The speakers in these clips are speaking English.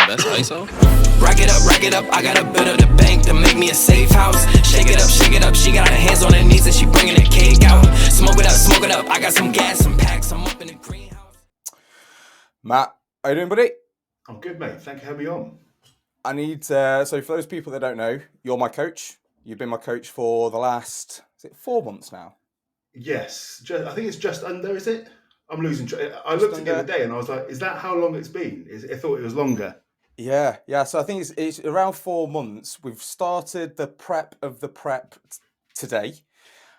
Oh, that's ISO? Rack it up, I gotta build up the bank to make me a safe house. Shake it up, she got her hands on her knees and she bringing the cake out. Smoke it up, I got some gas, some packs, I'm up in the greenhouse. Matt, how you doing, buddy? I'm good, mate. Thank you for having me on. I need, so for those people that don't know, you're my coach. You've been my coach for the last, is it 4 months now? Yes, I think it's just under, is it? I'm losing track. I looked at it the other day and I was like, is that how long it's been? I thought it was longer. Yeah. So I think it's around 4 months. We've started the prep of the prep today,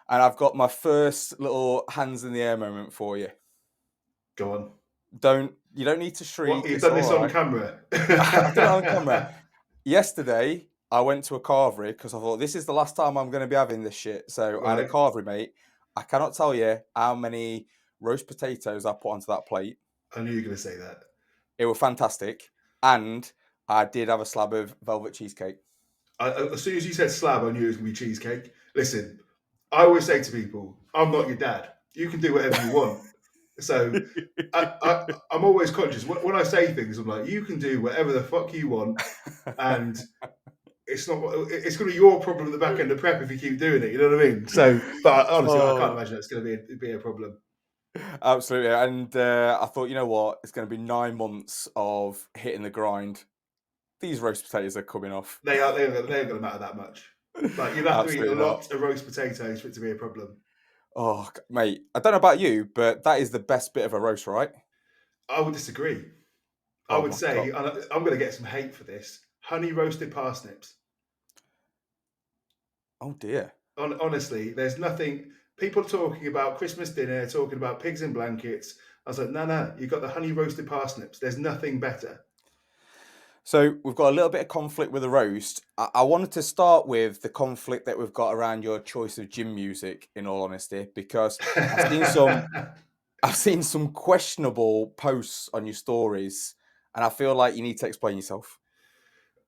and I've got my first little hands in the air moment for you. Go on. You don't need to shriek. What, you've done this on camera? I've done it on camera. Yesterday, I went to a carvery because I thought this is the last time I'm going to be having this shit. So I had a carvery, mate. I cannot tell you how many roast potatoes I put onto that plate. I knew you were going to say that. It was fantastic. And I did have a slab of velvet cheesecake. As soon as you said slab, I knew it was going to be cheesecake. Listen, I always say to people, I'm not your dad. You can do whatever you want. So I'm always conscious. When I say things, I'm like, you can do whatever the fuck you want. And it's going to be your problem at the back end of prep if you keep doing it. You know what I mean? So, but honestly, I can't imagine it's going to be a problem. Absolutely. And I thought, you know what? It's going to be 9 months of hitting the grind. These roast potatoes are coming off. They're going to matter that much. Like, you'd have to eat a lot of roast potatoes for it to be a problem. Oh, mate, I don't know about you, but that is the best bit of a roast, right? I would disagree. I would say, and I'm going to get some hate for this, honey roasted parsnips. Oh, dear. Honestly, there's nothing. People talking about Christmas dinner, talking about pigs in blankets. I was like, no, you've got the honey roasted parsnips. There's nothing better. So we've got a little bit of conflict with the roast. I wanted to start with the conflict that we've got around your choice of gym music, in all honesty, because I've seen some questionable posts on your stories, and I feel like you need to explain yourself.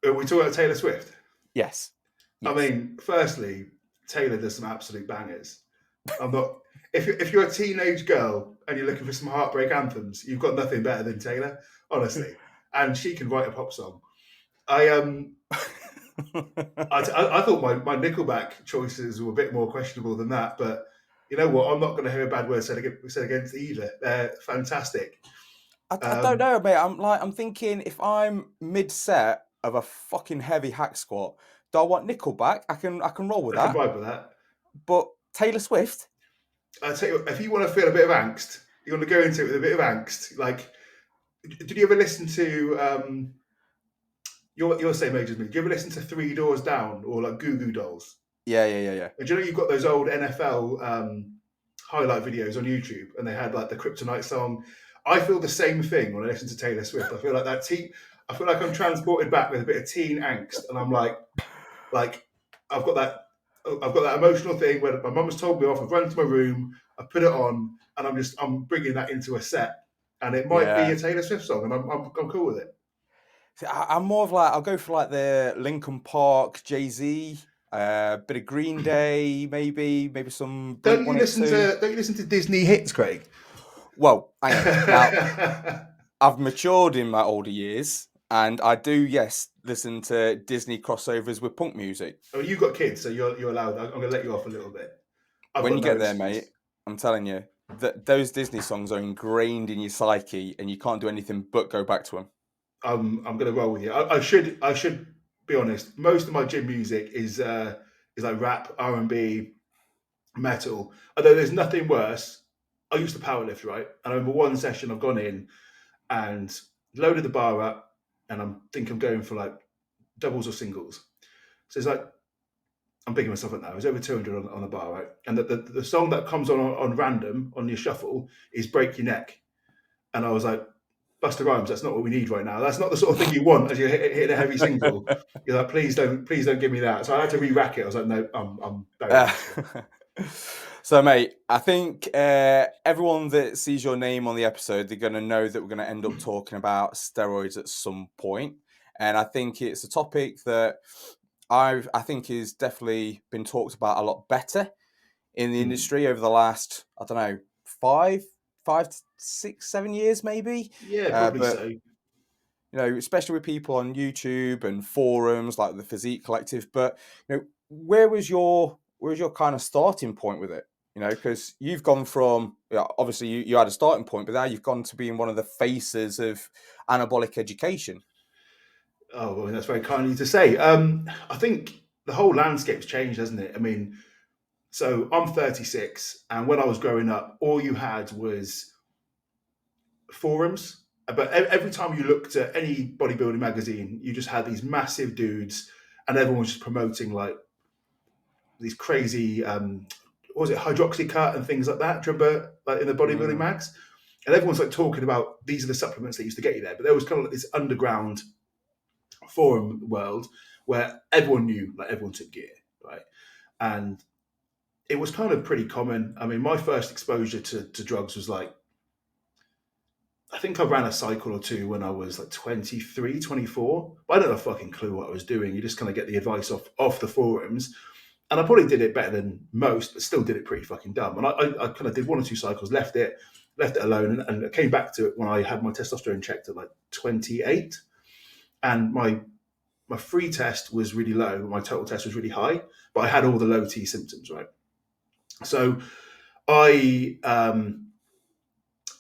Are we talking about Taylor Swift? Yes. I mean, firstly, Taylor does some absolute bangers. I'm not. If you're a teenage girl and you're looking for some heartbreak anthems, you've got nothing better than Taylor, honestly. And she can write a pop song. I thought my Nickelback choices were a bit more questionable than that, but you know what? I'm not going to hear a bad word said against either. They're fantastic. I don't know, mate. I'm thinking if I'm mid-set of a fucking heavy hack squat, do I want Nickelback? I can roll with that. I can vibe with that. But Taylor Swift? I tell you what, if you want to feel a bit of angst, you want to go into it with a bit of angst. Like, did you ever listen to you're the same age as me? Do you ever listen to 3 Doors Down or like Goo Goo Dolls? Yeah. And do you know you've got those old NFL highlight videos on YouTube, and they had like the Kryptonite song. I feel the same thing when I listen to Taylor Swift. I feel like I feel like I'm transported back with a bit of teen angst, and I'm like I've got that emotional thing where my mum has told me off. I've run to my room, I put it on, and I'm bringing that into a set, and it might be a Taylor Swift song, and I'm cool with it. See, I'm more of like I'll go for like the Linkin Park, Jay-Z, bit of Green Day, maybe some. Don't you listen to Disney hits, Craig? Well, now I've matured in my older years, and I do, yes, listen to Disney crossovers with punk music. Oh, you've got kids, so you're allowed. I'm going to let you off a little bit. When you get there, mate, I'm telling you that those Disney songs are ingrained in your psyche, and you can't do anything but go back to them. I'm going to roll with you. I should be honest. Most of my gym music is like rap, R&B, metal. Although there's nothing worse. I used to powerlift, right? And I remember one session I've gone in and loaded the bar up, and I'm going for like doubles or singles. So it's like I'm picking myself up now. It's over 200 on the bar, right? And the song that comes on random on your shuffle is "Break Your Neck," and I was like, Busta Rhymes, that's not what we need right now. That's not the sort of thing you want as you hit a heavy single. You're like, please don't give me that. So I had to re-rack it. I was like, no, I'm very So, mate, I think everyone that sees your name on the episode, they're going to know that we're going to end up talking about steroids at some point. And I think it's a topic that I think has definitely been talked about a lot better in the industry over the last, I don't know, 5 to 6, 7 years, maybe. Yeah, probably so. especially with people on YouTube and forums like the Physique Collective. But where was your kind of starting point with it? Because you've gone from, obviously you had a starting point, but now you've gone to being one of the faces of anabolic education. Oh, well, that's very kind of you to say. I think the whole landscape's changed, hasn't it? I mean, so I'm 36, and when I was growing up, all you had was forums. But every time you looked at any bodybuilding magazine, you just had these massive dudes, and everyone was just promoting like these crazy, what was it, hydroxycut and things like that. Do you remember, like in the bodybuilding mags? And everyone's like talking about these are the supplements that used to get you there. But there was kind of like this underground forum world where everyone knew, like everyone took gear, right? And it was kind of pretty common. I mean, my first exposure to drugs was like, I think I ran a cycle or two when I was like 23, 24. But I don't have a fucking clue what I was doing. You just kind of get the advice off the forums. And I probably did it better than most, but still did it pretty fucking dumb. And I kind of did one or two cycles, left it alone, and I came back to it when I had my testosterone checked at like 28. And my free test was really low, my total test was really high, but I had all the low T symptoms, right? So I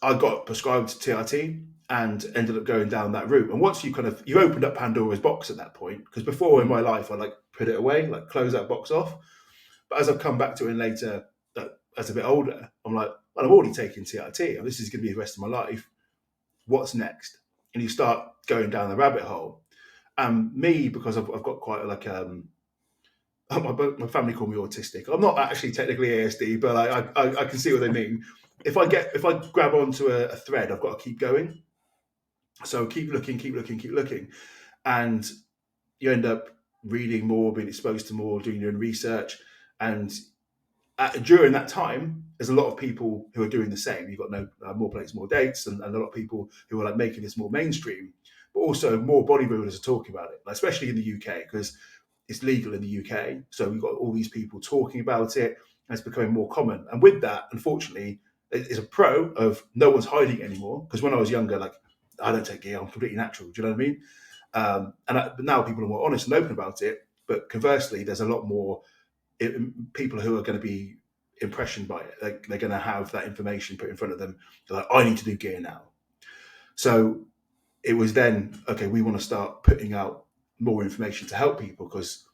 got prescribed TRT and ended up going down that route. And once you opened up Pandora's box at that point, because before in my life I like put it away, like close that box off. But as I've come back to it later, as a bit older, I'm like, well, I'm already taking TRT, and this is going to be the rest of my life. What's next? And you start going down the rabbit hole. Me, because I've got quite like my family call me autistic. I'm not actually technically ASD, but I can see what they mean. If I grab onto a thread, I've got to keep going. So keep looking, and you end up reading more, being exposed to more, doing your own research, and during that time, there's a lot of people who are doing the same. You've got more plates, more dates, and a lot of people who are like making this more mainstream. But also more bodybuilders are talking about it, especially in the UK, because it's legal in the UK. So we've got all these people talking about it, and it's becoming more common. And with that, unfortunately, it's a pro of no one's hiding it anymore. Because when I was younger, like, I don't take gear, I'm completely natural. Do you know what I mean? But now people are more honest and open about it. But conversely, there's a lot more people who are going to be impressioned by it. They're going to have that information put in front of them. They're like, I need to do gear now. So it was then, okay, we want to start putting out more information to help people, because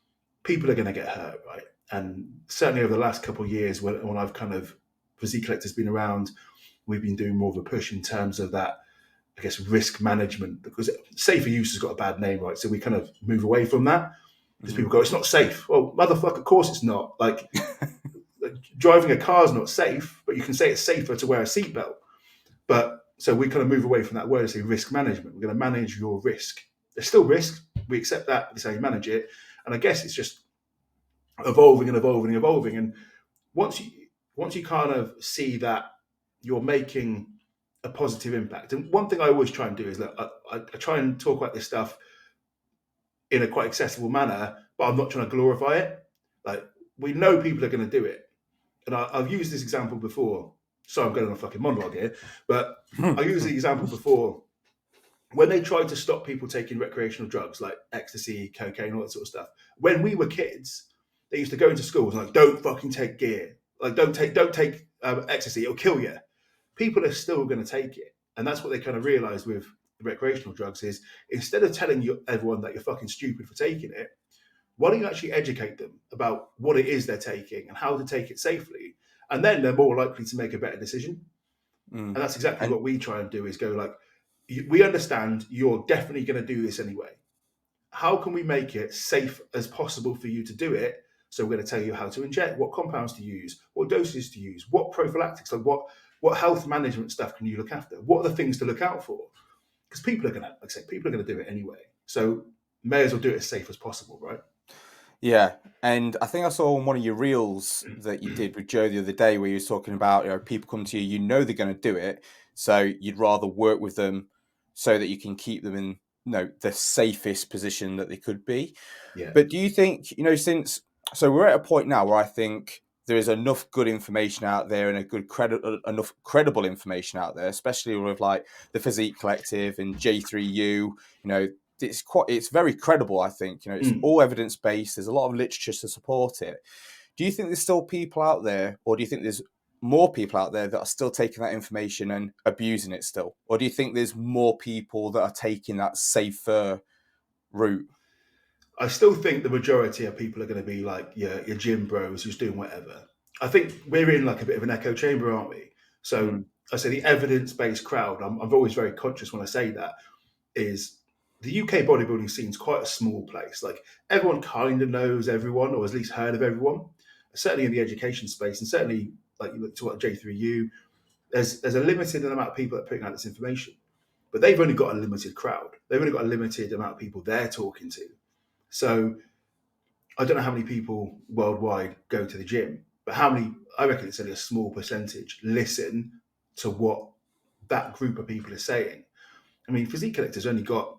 people are going to get hurt, right? And certainly over the last couple of years, when I've kind of, Physique Collector's been around, we've been doing more of a push in terms of that, I guess, risk management, because safer use has got a bad name, right? So we kind of move away from that, because people go, it's not safe. Well, motherfucker, of course it's not. Like driving a car is not safe, but you can say it's safer to wear a seatbelt. But so we kind of move away from that word and say risk management. We're going to manage your risk. There's still risk. We accept that. That's how you manage it. And I guess it's just evolving. And once you kind of see that you're making a positive impact. And one thing I always try and do is that I try and talk about this stuff in a quite accessible manner, but I'm not trying to glorify it. Like, we know people are going to do it. And I've used this example before. So I'm going on a fucking monologue here, but I used the example before when they tried to stop people taking recreational drugs like ecstasy, cocaine, all that sort of stuff. When we were kids, they used to go into schools and like, don't fucking take gear. Like, don't take ecstasy, it'll kill you. People are still going to take it. And that's what they kind of realized with the recreational drugs is, instead of telling everyone that you're fucking stupid for taking it, why don't you actually educate them about what it is they're taking and how to take it safely? And then they're more likely to make a better decision. And that's exactly what we try and do, is go like, we understand you're definitely going to do this anyway. How can we make it safe as possible for you to do it? So we're going to tell you how to inject, what compounds to use, what doses to use, what prophylactics, like what health management stuff can you look after? What are the things to look out for? Because people are going to, like I say, people are going to do it anyway. So may as well do it as safe as possible, right? Yeah, and I think I saw on one of your reels that you did with Joe the other day, where you was talking about, people come to you, they're going to do it, so you'd rather work with them so that you can keep them in, the safest position that they could be. Yeah. But do you think, so we're at a point now where I think there is enough good information out there and enough credible information out there, especially with like the Physique Collective and J3U. It's very credible. I think it's all evidence based. There's a lot of literature to support it. Do you think there's still people out there, or do you think there's more people out there that are still taking that information and abusing it still? Or do you think there's more people that are taking that safer route? I still think the majority of people are going to be like your gym bros who's doing whatever. I think we're in like a bit of an echo chamber, aren't we? So I say the evidence-based crowd, I'm always very conscious when I say that, is the UK bodybuilding scene is quite a small place. Like everyone kind of knows everyone, or at least heard of everyone. Certainly in the education space, and certainly like you look to what J3U, there's a limited amount of people that are putting out this information, but they've only got a limited crowd. They've only got a limited amount of people they're talking to. So I don't know how many people worldwide go to the gym, but how many, I reckon it's only a small percentage, listen to what that group of people are saying. I mean, Physique Collector's only got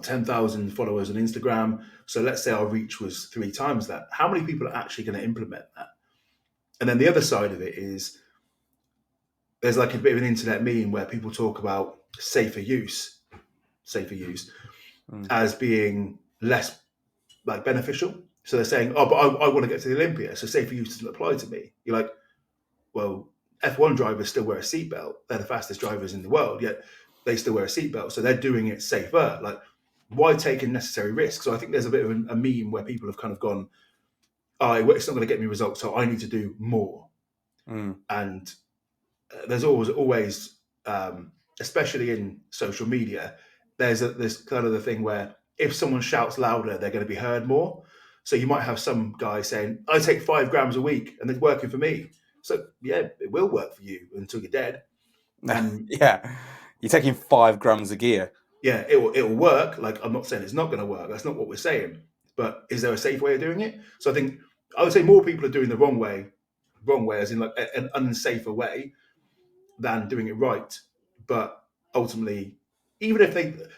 10,000 followers on Instagram. So let's say our reach was 3 times that. How many people are actually going to implement that? And then the other side of it is there's like a bit of an internet meme where people talk about safer use as being less like beneficial. So they're saying, oh, but I want to get to the Olympia, so safer use doesn't apply to me. You're like, well, F1 drivers still wear a seatbelt. They're the fastest drivers in the world, yet they still wear a seatbelt. So they're doing it safer. Like, why take unnecessary risks? So I think there's a bit of a meme where people have kind of gone, oh, it's not going to get me results, so I need to do more. And there's always, especially in social media, there's kind of the thing where if someone shouts louder, they're going to be heard more. So you might have some guy saying, I take 5 grams a week and it's working for me. So yeah, it will work for you until you're dead. Yeah. You're taking 5 grams of gear. Yeah, it will work. Like, I'm not saying it's not going to work. That's not what we're saying. But is there a safe way of doing it? So I think I would say more people are doing the wrong way as in like an unsafer way than doing it right. But ultimately, even if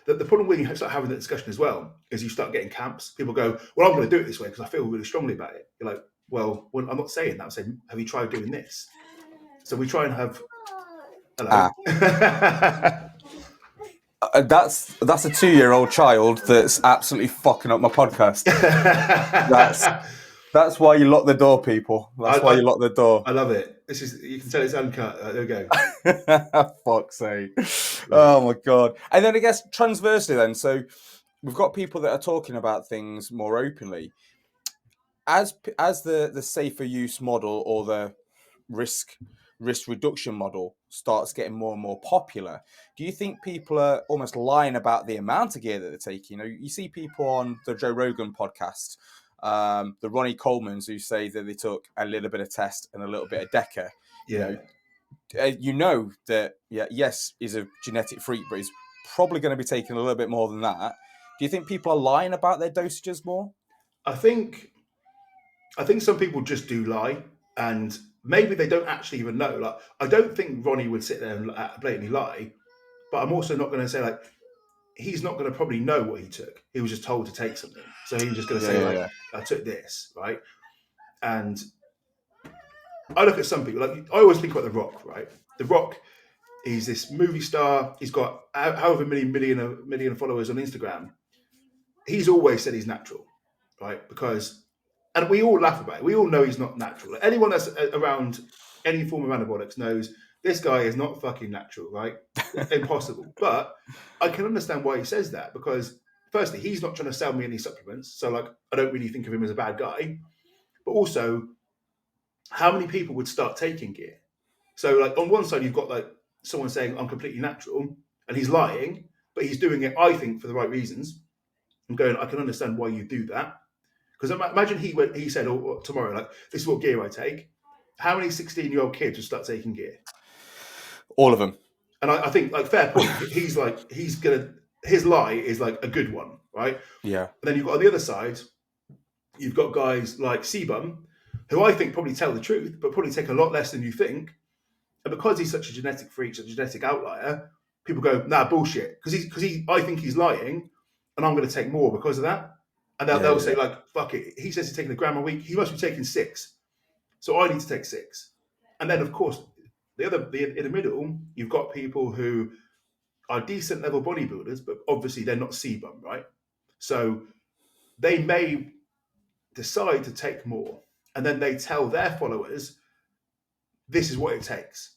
the problem when you start having that discussion as well is you start getting camps. People go, well, I'm going to do it this way because I feel really strongly about it. You're like, well, I'm not saying that. I'm saying, have you tried doing this? So we try and have. Hello. That's a 2-year-old child that's absolutely fucking up my podcast. That's why you lock the door, people. That's why you lock the door. I love it. You can tell it's uncut. There we go. Fuck's sake. Oh my God. And then I guess transversely then, so we've got people that are talking about things more openly. As the safer use model or the risk reduction model starts getting more and more popular, do you think people are almost lying about the amount of gear that they're taking? You see people on the Joe Rogan podcast, the Ronnie Colemans, who say that they took a little bit of test and a little bit of Deca. Yeah. That yes, he's a genetic freak, but he's probably going to be taking a little bit more than that. Do you think people are lying about their dosages more? I think some people just do lie, and maybe they don't actually even know. Like, I don't think Ronnie would sit there and blatantly lie, but I'm also not going to say like he's not going to probably know what he took. He was just told to take something, so he was just going to say I took this, right? And I look at some people, like I always think about The Rock, right? The Rock, he's this movie star. He's got however many million followers on Instagram. He's always said he's natural, right? And we all laugh about it. We all know he's not natural. Anyone that's around any form of anabolics knows this guy is not fucking natural, right? Impossible. But I can understand why he says that, because firstly, he's not trying to sell me any supplements. So like, I don't really think of him as a bad guy. But also, how many people would start taking gear? So like on one side, you've got like someone saying I'm completely natural and he's lying, but he's doing it, I think, for the right reasons. I'm going, I can understand why you do that. Because imagine he said tomorrow, like, this is what gear I take. How many 16-year-old kids would start taking gear? All of them. And I think, like, fair point. His lie is like a good one, right? Yeah. And then you've got on the other side, you've got guys like Sebum, who I think probably tell the truth, but probably take a lot less than you think. And because he's such a genetic freak, such a genetic outlier, people go, nah, bullshit. Because I think he's lying, and I'm going to take more because of that. And they'll say, like, fuck it. He says he's taking 1 gram a week. He must be taking 6. So I need to take 6. And then, of course, in the middle, you've got people who are decent level bodybuilders, but obviously they're not CBUM, right? So they may decide to take more, and then they tell their followers, this is what it takes.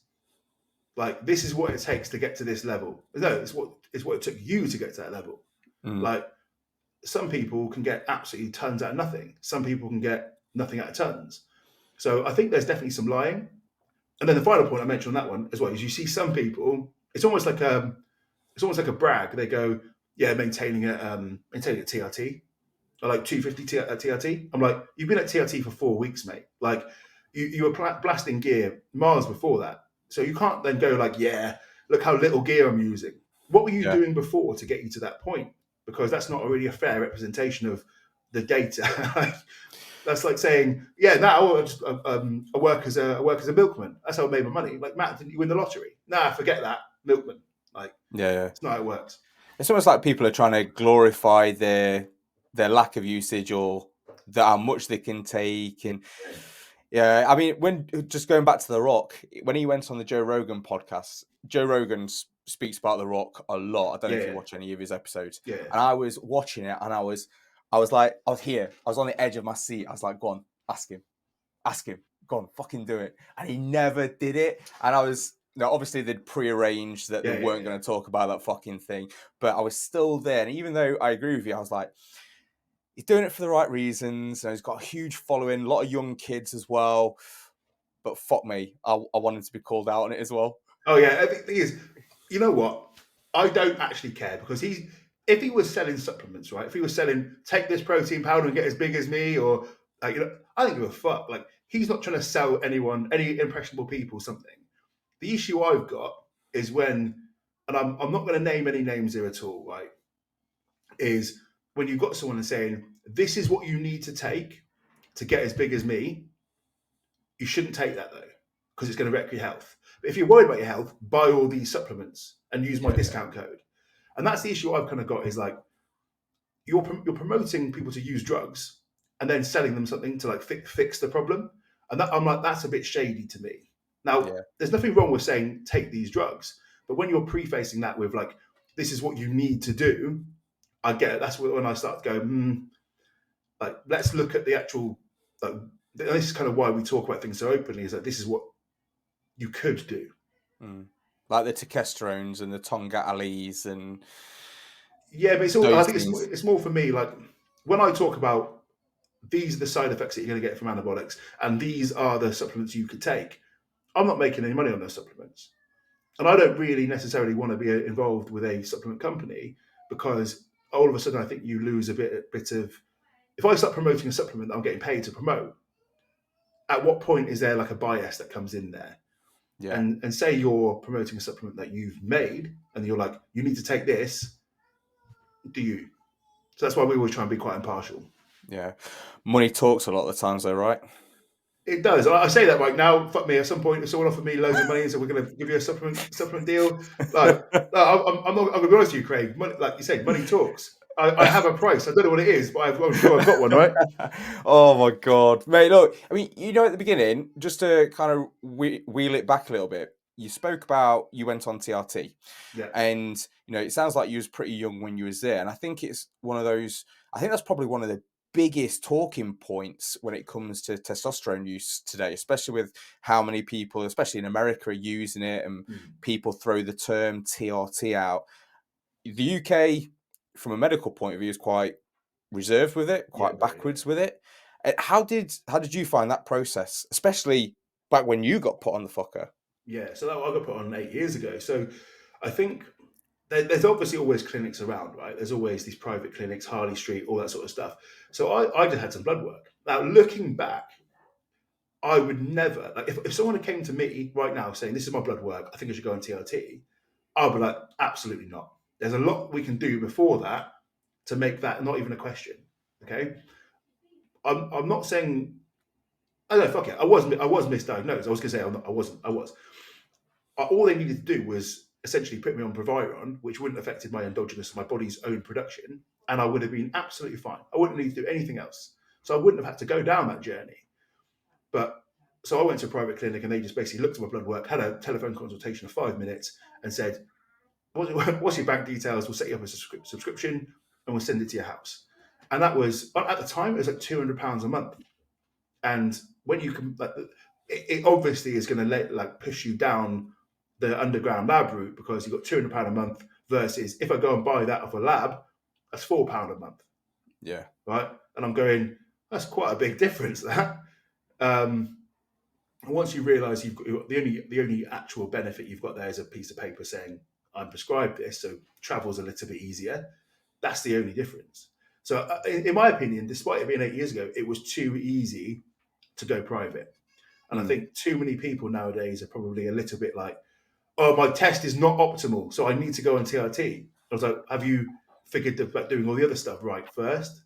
Like, this is what it takes to get to this level. No, it's what it took you to get to that level. Like, some people can get absolutely tons out of nothing. Some people can get nothing out of tons. So I think there's definitely some lying. And then the final point I mentioned on that one as well is you see some people, it's almost like a brag. They go, yeah, maintaining at TRT, or like 250 at TRT. I'm like, you've been at TRT for 4 weeks, mate. Like, you were blasting gear miles before that. So you can't then go like, yeah, look how little gear I'm using. What were you doing before to get you to that point? Because that's not really a fair representation of the data. That's like saying, yeah, now I work as a milkman. That's how I made my money. Like, Matt, didn't you win the lottery? Nah, forget that, milkman. Like, it's not how it works. It's almost like people are trying to glorify their lack of usage or how much they can take. And yeah, I mean, when just going back to The Rock, when he went on the Joe Rogan podcast, Joe Rogan speaks about The Rock a lot. I don't know if you watch any of his episodes. Yeah. And I was watching it, and I was like, I was on the edge of my seat. I was like, go on, ask him, go on, fucking do it. And he never did it. And I was, obviously they'd prearranged that they weren't going to talk about that fucking thing, but I was still there. And even though I agree with you, I was like, he's doing it for the right reasons. And he's got a huge following, a lot of young kids as well. But fuck me, I wanted to be called out on it as well. Oh yeah, the thing is, you know what? I don't actually care, because if he was selling supplements, right? If he was selling, take this protein powder and get as big as me, or like, I don't give a fuck. Like, he's not trying to sell anyone, any impressionable people, something. The issue I've got is when, and I'm not going to name any names here at all, right? Is when you've got someone saying, this is what you need to take to get as big as me. You shouldn't take that though, because it's going to wreck your health. But if you're worried about your health, buy all these supplements and use my discount code. And that's the issue I've kind of got, is like, you're promoting people to use drugs and then selling them something to like fix the problem. And that, I'm like, that's a bit shady to me. Now, there's nothing wrong with saying, take these drugs. But when you're prefacing that with like, this is what you need to do, I get it. That's when I start to go, like, let's look at the actual, like, this is kind of why we talk about things so openly, is that this is what you could do. Like the Testosterones and the Tonga Alis and... Yeah, but I think it's more for me, like, when I talk about these are the side effects that you're going to get from anabolics, and these are the supplements you could take, I'm not making any money on those supplements. And I don't really necessarily want to be involved with a supplement company, because all of a sudden I think you lose a bit of, if I start promoting a supplement that I'm getting paid to promote, at what point is there like a bias that comes in there? Yeah. And say you're promoting a supplement that you've made and you're like, you need to take this, do you? So that's why we always try and be quite impartial. Yeah. Money talks a lot of the times though, right? It does. I say that right now. Fuck me. At some point, if someone offered me loads of money and said, we're going to give you a supplement deal, like, I'm going to be honest with you, Craig. Money, like you said, money talks. I have a price. I don't know what it is, but I'm sure I've got one, right? Oh my God, mate! Look, I mean, at the beginning, just to kind of wheel it back a little bit, you spoke about you went on TRT, and it sounds like you was pretty young when you was there, and I think it's one of those. I think that's probably one of the biggest talking points when it comes to testosterone use today, especially with how many people, especially in America, are using it, and people throw the term TRT out. The UK, from a medical point of view, is quite reserved with it, quite backwards with it. How did you find that process, especially back when you got put on the fucker? Yeah, so I got put on 8 years ago. So I think there's obviously always clinics around, right? There's always these private clinics, Harley Street, all that sort of stuff. So I just had some blood work. Now, looking back, I would never, like, if someone came to me right now saying, this is my blood work, I think I should go on TRT, I'd be like, absolutely not. There's a lot we can do before that to make that not even a question. Okay, I'm not saying, I don't know, fuck it. I was misdiagnosed. I was going to say I wasn't. I was. All they needed to do was essentially put me on Proviron, which wouldn't have affected my endogenous, my body's own production, and I would have been absolutely fine. I wouldn't need to do anything else, so I wouldn't have had to go down that journey. But so I went to a private clinic and they just basically looked at my blood work, had a telephone consultation of 5 minutes, and said, "What's your bank details? We'll set you up a subscription, and we'll send it to your house." And that was, at the time, it was like £200 a month. And when you can, like, it obviously is going to push you down the underground lab route, because you've got £200 a month versus if I go and buy that off a lab, that's £4 a month. Yeah. Right. And I'm going, that's quite a big difference, that. Once you realise you've got the only actual benefit you've got there is a piece of paper saying I'm prescribed this, so travel's a little bit easier. That's the only difference. So, in my opinion, despite it being 8 years ago, it was too easy to go private. And I think too many people nowadays are probably a little bit like, "Oh, my test is not optimal, so I need to go on TRT." I was like, "Have you figured about doing all the other stuff right first?"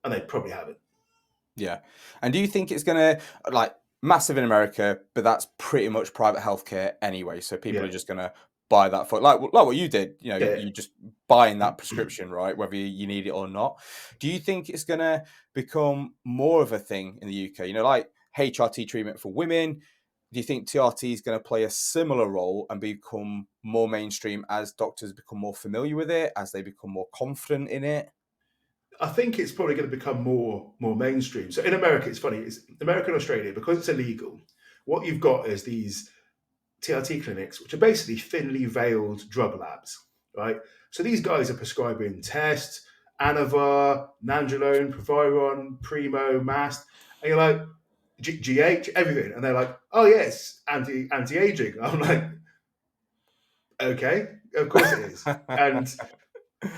And they probably haven't. Yeah. And do you think it's going to, like, massive in America, but that's pretty much private healthcare anyway. So people are just going to buy that for, like what you did, you just buying that prescription, right? Whether you need it or not. Do you think it's going to become more of a thing in the UK? Like HRT treatment for women. Do you think TRT is going to play a similar role and become more mainstream as doctors become more familiar with it, as they become more confident in it? I think it's probably going to become more mainstream. So in America, it's funny. It's America and Australia, because it's illegal. What you've got is these TRT clinics, which are basically thinly veiled drug labs, right? So these guys are prescribing Test, Anavar, Nandrolone, Proviron, Primo, Mast, and you're like, GH, everything, and they're like, "Oh yes, anti-aging." I'm like, okay, of course it is, and.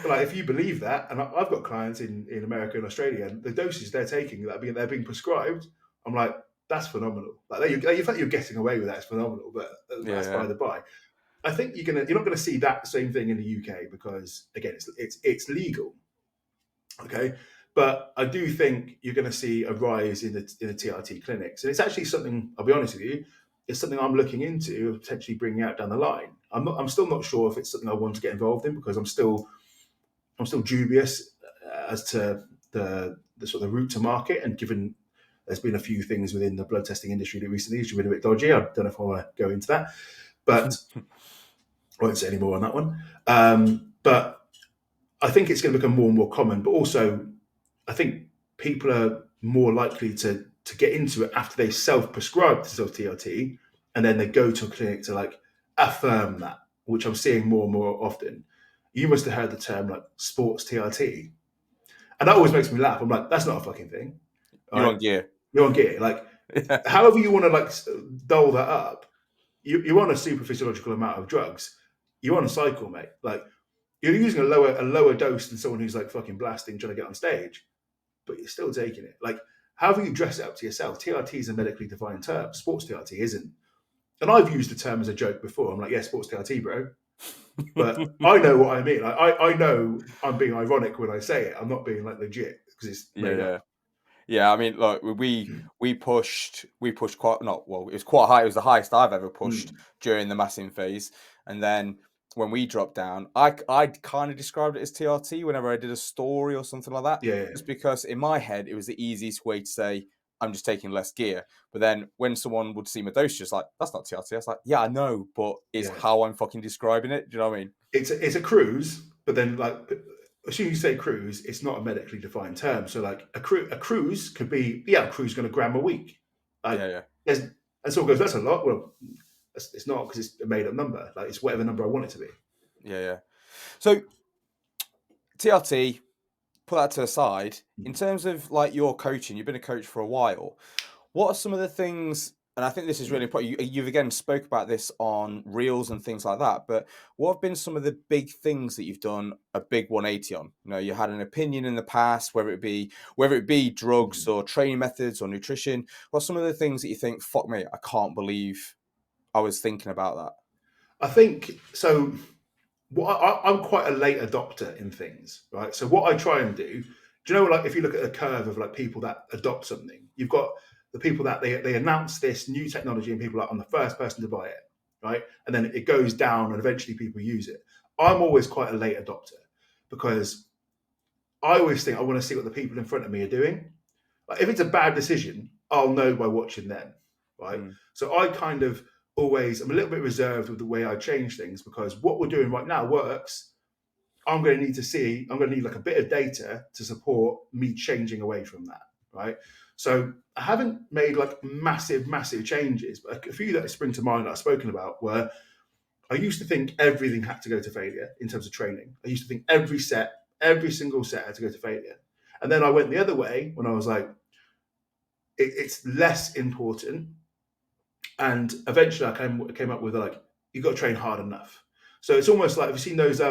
Like, if you believe that, and I've got clients in America and Australia, and the doses they're taking they're being prescribed, I'm like, that's phenomenal. Like, the fact you're getting away with that is phenomenal. But that's by the by. I think you're not going to see that same thing in the UK, because again, it's legal. Okay, but I do think you're going to see a rise in the TRT clinics, and it's actually something. I'll be honest with you, it's something I'm looking into potentially bringing out down the line. I'm still not sure if it's something I want to get involved in, because I'm still dubious as to the sort of route to market, and given there's been a few things within the blood testing industry that recently has been a bit dodgy. I don't know if I want to go into that, but I won't say any more on that one. But I think it's going to become more and more common, but also I think people are more likely to get into it after they self-prescribe to TRT, and then they go to a clinic to like affirm that, which I'm seeing more and more often. You must have heard the term like sports TRT. And that always makes me laugh. I'm like, that's not a fucking thing. You're on gear. You're on gear. Like, however you want to like dole that up, you're on a super physiological amount of drugs. You're on a cycle, mate. Like, you're using a lower dose than someone who's like fucking blasting, trying to get on stage, but you're still taking it. Like, however you dress it up to yourself, TRT is a medically defined term. Sports TRT isn't. And I've used the term as a joke before. I'm like, yeah, sports TRT, bro. But I know what I mean. I know I'm being ironic when I say it. I'm not being like legit, because it's made up. Yeah, I mean, look, we pushed quite, not well, it was quite high. It was the highest I've ever pushed during the massing phase, and then when we dropped down, I kind of described it as TRT whenever I did a story or something like that. Yeah. Just because in my head it was the easiest way to say I'm just taking less gear. But then when someone would see my dose, just like, that's not TRT. I was like, yeah, I know, but it's how I'm fucking describing it. Do you know what I mean? It's a cruise, but then like, as soon as you say cruise, it's not a medically defined term. So like a cruise could be, a cruise going to gram a week. Like, and someone goes, that's a lot. Well, it's not, because it's a made up number. Like, it's whatever number I want it to be. Yeah. So TRT, put that to the side. In terms of like your coaching, you've been a coach for a while. What are some of the things, and I think this is really important, you've again spoke about this on reels and things like that, but what have been some of the big things that you've done a big 180 on? You had an opinion in the past, whether it be drugs or training methods or nutrition. What are some of the things that you think, fuck me, I can't believe I was thinking about that? I think so. I'm quite a late adopter in things, right? So what I try and do you know, like if you look at a curve of like people that adopt something, you've got the people that they announce this new technology and people are I'm the first person to buy it, right? And then it goes down and eventually people use it. I'm always quite a late adopter, because I always think I want to see what the people in front of me are doing. Like, if it's a bad decision, I'll know by watching them, right? Mm. So I kind of I'm a little bit reserved with the way I change things, because what we're doing right now works. I'm going to need like a bit of data to support me changing away from that, right? So I haven't made like massive changes, but a few that spring to mind that I've spoken about were, I used to think everything had to go to failure in terms of training. I used to think every single set had to go to failure. And then I went the other way when I was like, it's less important. And eventually I came up with like, you've got to train hard enough. So it's almost like, have you seen those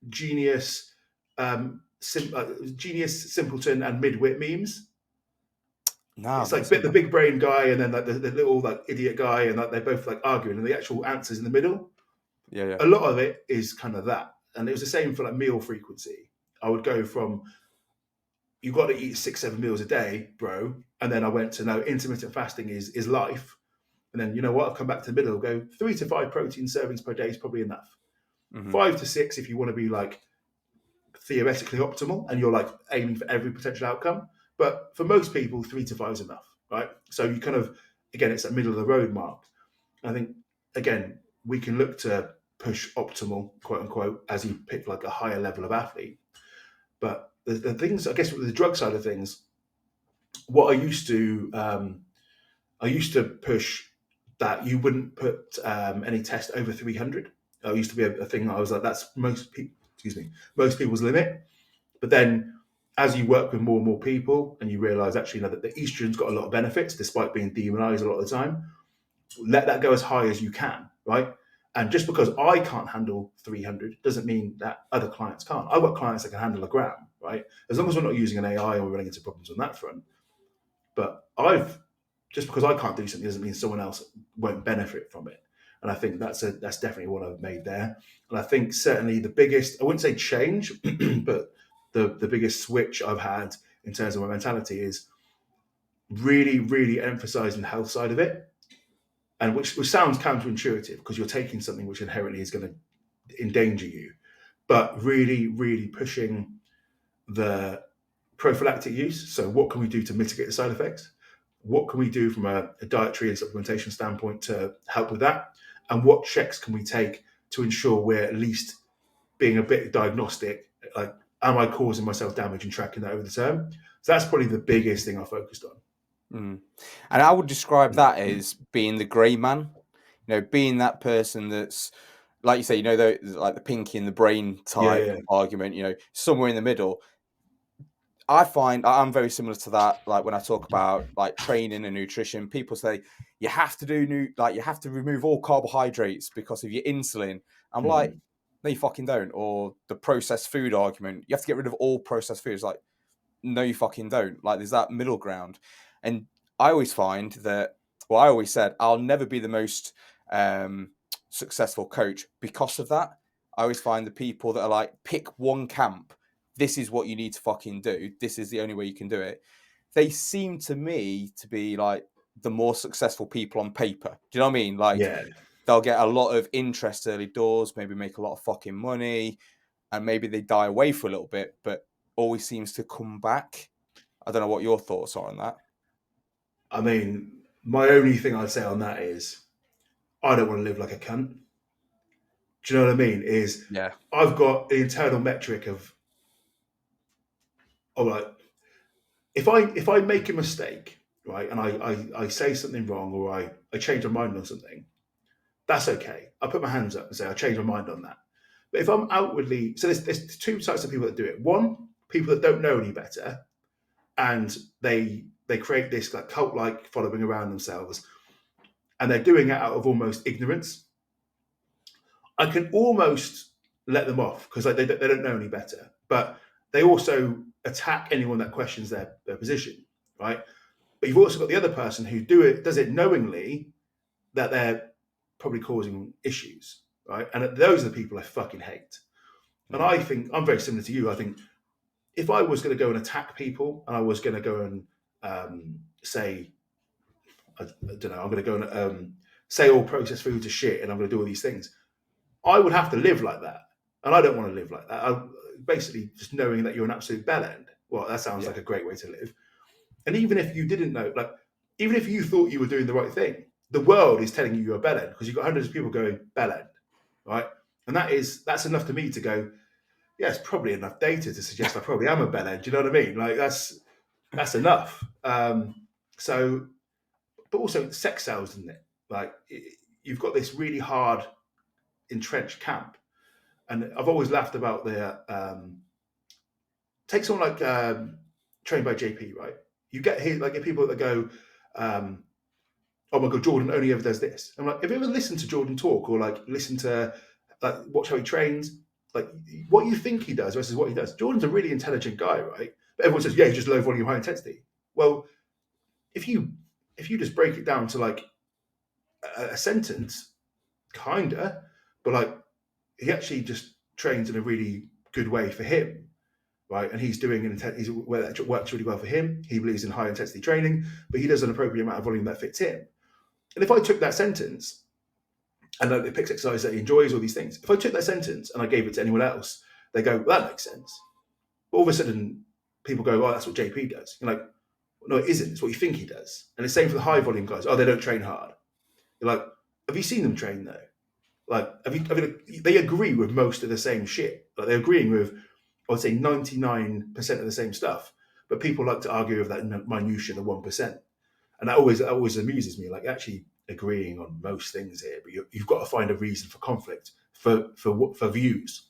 genius, genius, simpleton, and midwit memes? No, It's like the big brain guy and then like the little like idiot guy, and like they're both like arguing, and the actual answer's in the middle. Yeah. A lot of it is kind of that. And it was the same for like meal frequency. I would go from, you got to eat 6-7 meals a day, bro. And then I went to, no, intermittent fasting is life. And then, you know what? I've come back to the middle, go 3 to 5 protein servings per day is probably enough. 5 to 6 if you want to be like theoretically optimal and you're like aiming for every potential outcome. But for most people, 3 to 5 is enough, right? So you kind of, again, it's that middle of the road mark. I think, again, we can look to push optimal, quote unquote, as you pick like a higher level of athlete. But the things, I guess, with the drug side of things, what I used to push that you wouldn't put any test over 300. It used to be a thing that I was like, that's most people's limit. But then as you work with more and more people and you realize actually, you know, that the estrogen's got a lot of benefits despite being demonized a lot of the time, let that go as high as you can, right? And just because I can't handle 300 doesn't mean that other clients can't. I've got clients that can handle a gram, right? As long as we're not using an AI or we're running into problems on that front. But just because I can't do something doesn't mean someone else won't benefit from it. And I think that's definitely what I've made there. And I think certainly the biggest, I wouldn't say change, but the biggest switch I've had in terms of my mentality is really, really emphasizing the health side of it. And which sounds counterintuitive because you're taking something which inherently is going to endanger you, but really, really pushing the prophylactic use. So what can we do to mitigate the side effects? What can we do from a dietary and supplementation standpoint to help with that? And what checks can we take to ensure we're at least being a bit diagnostic? Like, am I causing myself damage and tracking that over the term? So that's probably the biggest thing I focused on. And I would describe that as being the grey man, you know, being that person that's, like you say, you know, like the pinky in the brain type argument, you know, somewhere in the middle. I find I'm very similar to that. Like when I talk about like training and nutrition, people say you have to you have to remove all carbohydrates because of your insulin. I'm like, no, you fucking don't. Or the processed food argument, you have to get rid of all processed foods. Like, no, you fucking don't. Like, there's that middle ground. And I always find that, well, I always said I'll never be the most successful coach because of that. I always find the people that are like, pick one camp. This is what you need to fucking do. This is the only way you can do it. They seem to me to be like the more successful people on paper. Do you know what I mean? Like, they'll get a lot of interest early doors, maybe make a lot of fucking money, and maybe they die away for a little bit, but always seems to come back. I don't know what your thoughts are on that. I mean, my only thing I'd say on that is I don't want to live like a cunt. Do you know what I mean? I've got the internal metric of, all right, if I make a mistake, right, and I say something wrong or I change my mind on something, that's okay. I put my hands up and say I change my mind on that. But if I'm outwardly, so there's two types of people that do it. One, people that don't know any better, and they create this like cult-like following around themselves, and they're doing it out of almost ignorance. I can almost let them off because they don't know any better, but they also attack anyone that questions their position, right? But you've also got the other person who does it knowingly that they're probably causing issues, right? And those are the people I fucking hate. And I think I'm very similar to you. I think if I was going to go and attack people and I was going to go and say, I don't know, I'm going to go and say all processed foods are shit and I'm going to do all these things, I would have to live like that. And I don't want to live like that. Basically, just knowing that you're an absolute bellend. Well, that sounds like a great way to live. And even if you didn't know, like, even if you thought you were doing the right thing, the world is telling you you're a bellend because you've got hundreds of people going bellend, right? And that's enough to me to go, yeah, it's probably enough data to suggest I probably am a bellend. Do you know what I mean? Like that's enough. So, but also sex sells, isn't it? Like you've got this really hard entrenched camp, and I've always laughed about the take someone like Trained by JP, right? You get here like people that go, oh my god, Jordan only ever does this. I'm like, have you ever listened to Jordan talk or like listen to like watch how he trains? Like what you think he does versus what he does. Jordan's a really intelligent guy, right? But everyone says, yeah, he's just low volume, high intensity. Well, if you just break it down to like a sentence, kinda, but like he actually just trains in a really good way for him, right? And he's doing where that works really well for him. He believes in high intensity training, but he does an appropriate amount of volume that fits him. And if I took that sentence and it picks exercise that he enjoys, all these things, if I took that sentence and I gave it to anyone else, they go, well, that makes sense. But all of a sudden, people go, oh, that's what JP does. You're like, no, it isn't. It's what you think he does. And the same for the high volume guys. Oh, they don't train hard. You're like, have you seen them train though? Like, they agree with most of the same shit. Like they're agreeing with, I would say 99% of the same stuff. But people like to argue with that minutia, the 1%. And that always amuses me, like actually agreeing on most things here, but you've got to find a reason for conflict for views.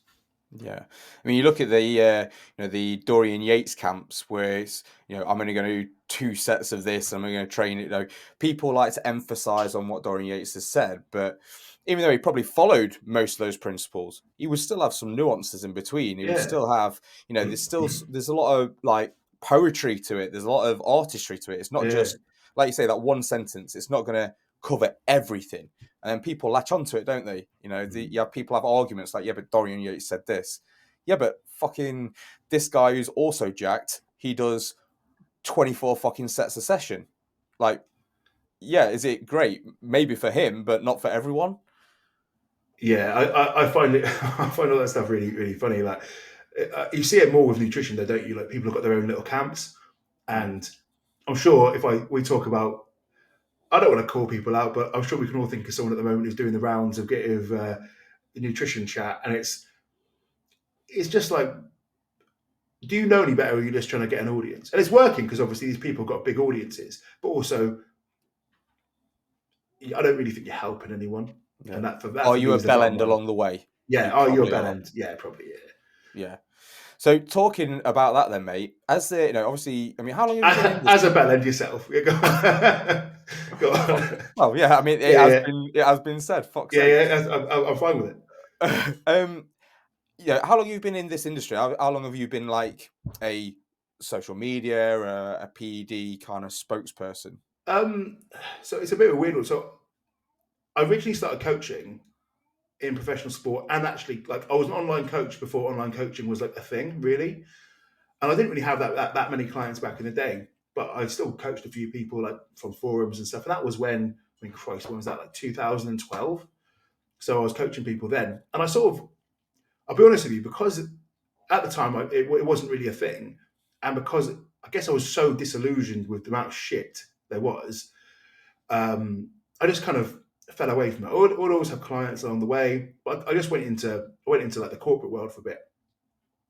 Yeah, I mean, you look at the the Dorian Yates camps where it's I'm only going to do 2 sets of this. I'm going to train it. People like to emphasize on what Dorian Yates has said, but even though he probably followed most of those principles, he would still have some nuances in between. He would still have there's a lot of like poetry to it. There's a lot of artistry to it. It's not just like you say that one sentence. It's not going to cover everything. And then people latch onto it, don't they? People have arguments like, yeah, but Dorian Yates said this. Yeah, but fucking this guy who's also jacked, he does 24 fucking sets a session. Like, yeah, is it great? Maybe for him, but not for everyone. Yeah, I find it. I find all that stuff really, really funny. Like, you see it more with nutrition, though, don't you? Like, people have got their own little camps, and I'm sure if we talk about, I don't want to call people out, but I'm sure we can all think of someone at the moment who's doing the rounds of the nutrition chat, and it's just like, do you know any better, or are you just trying to get an audience? And it's working because obviously these people have got big audiences, but also I don't really think you're helping anyone. Yeah. And that are you a bell end along the way? Yeah, are you a bell end? Yeah, probably. Yeah. So talking about that then, mate, as obviously, I mean, how long have you been in this? As a bell end yourself? Go on. Well, yeah, I mean, it has been said. Fuck's sake. I'm fine with it. How long have you been in this industry? How long have you been like a social media, a P.E.D. kind of spokesperson? So it's a bit of a weird one. So I originally started coaching in professional sport, and actually, like, I was an online coach before online coaching was like a thing, really. And I didn't really have that many clients back in the day, but I still coached a few people like from forums and stuff. And that was when Christ, when was that? Like 2012. So I was coaching people then, and I'll be honest with you, because at the time it wasn't really a thing, and because I guess I was so disillusioned with the amount of shit there was, I just kind of fell away from it. I would always have clients along the way, but I just went into like the corporate world for a bit,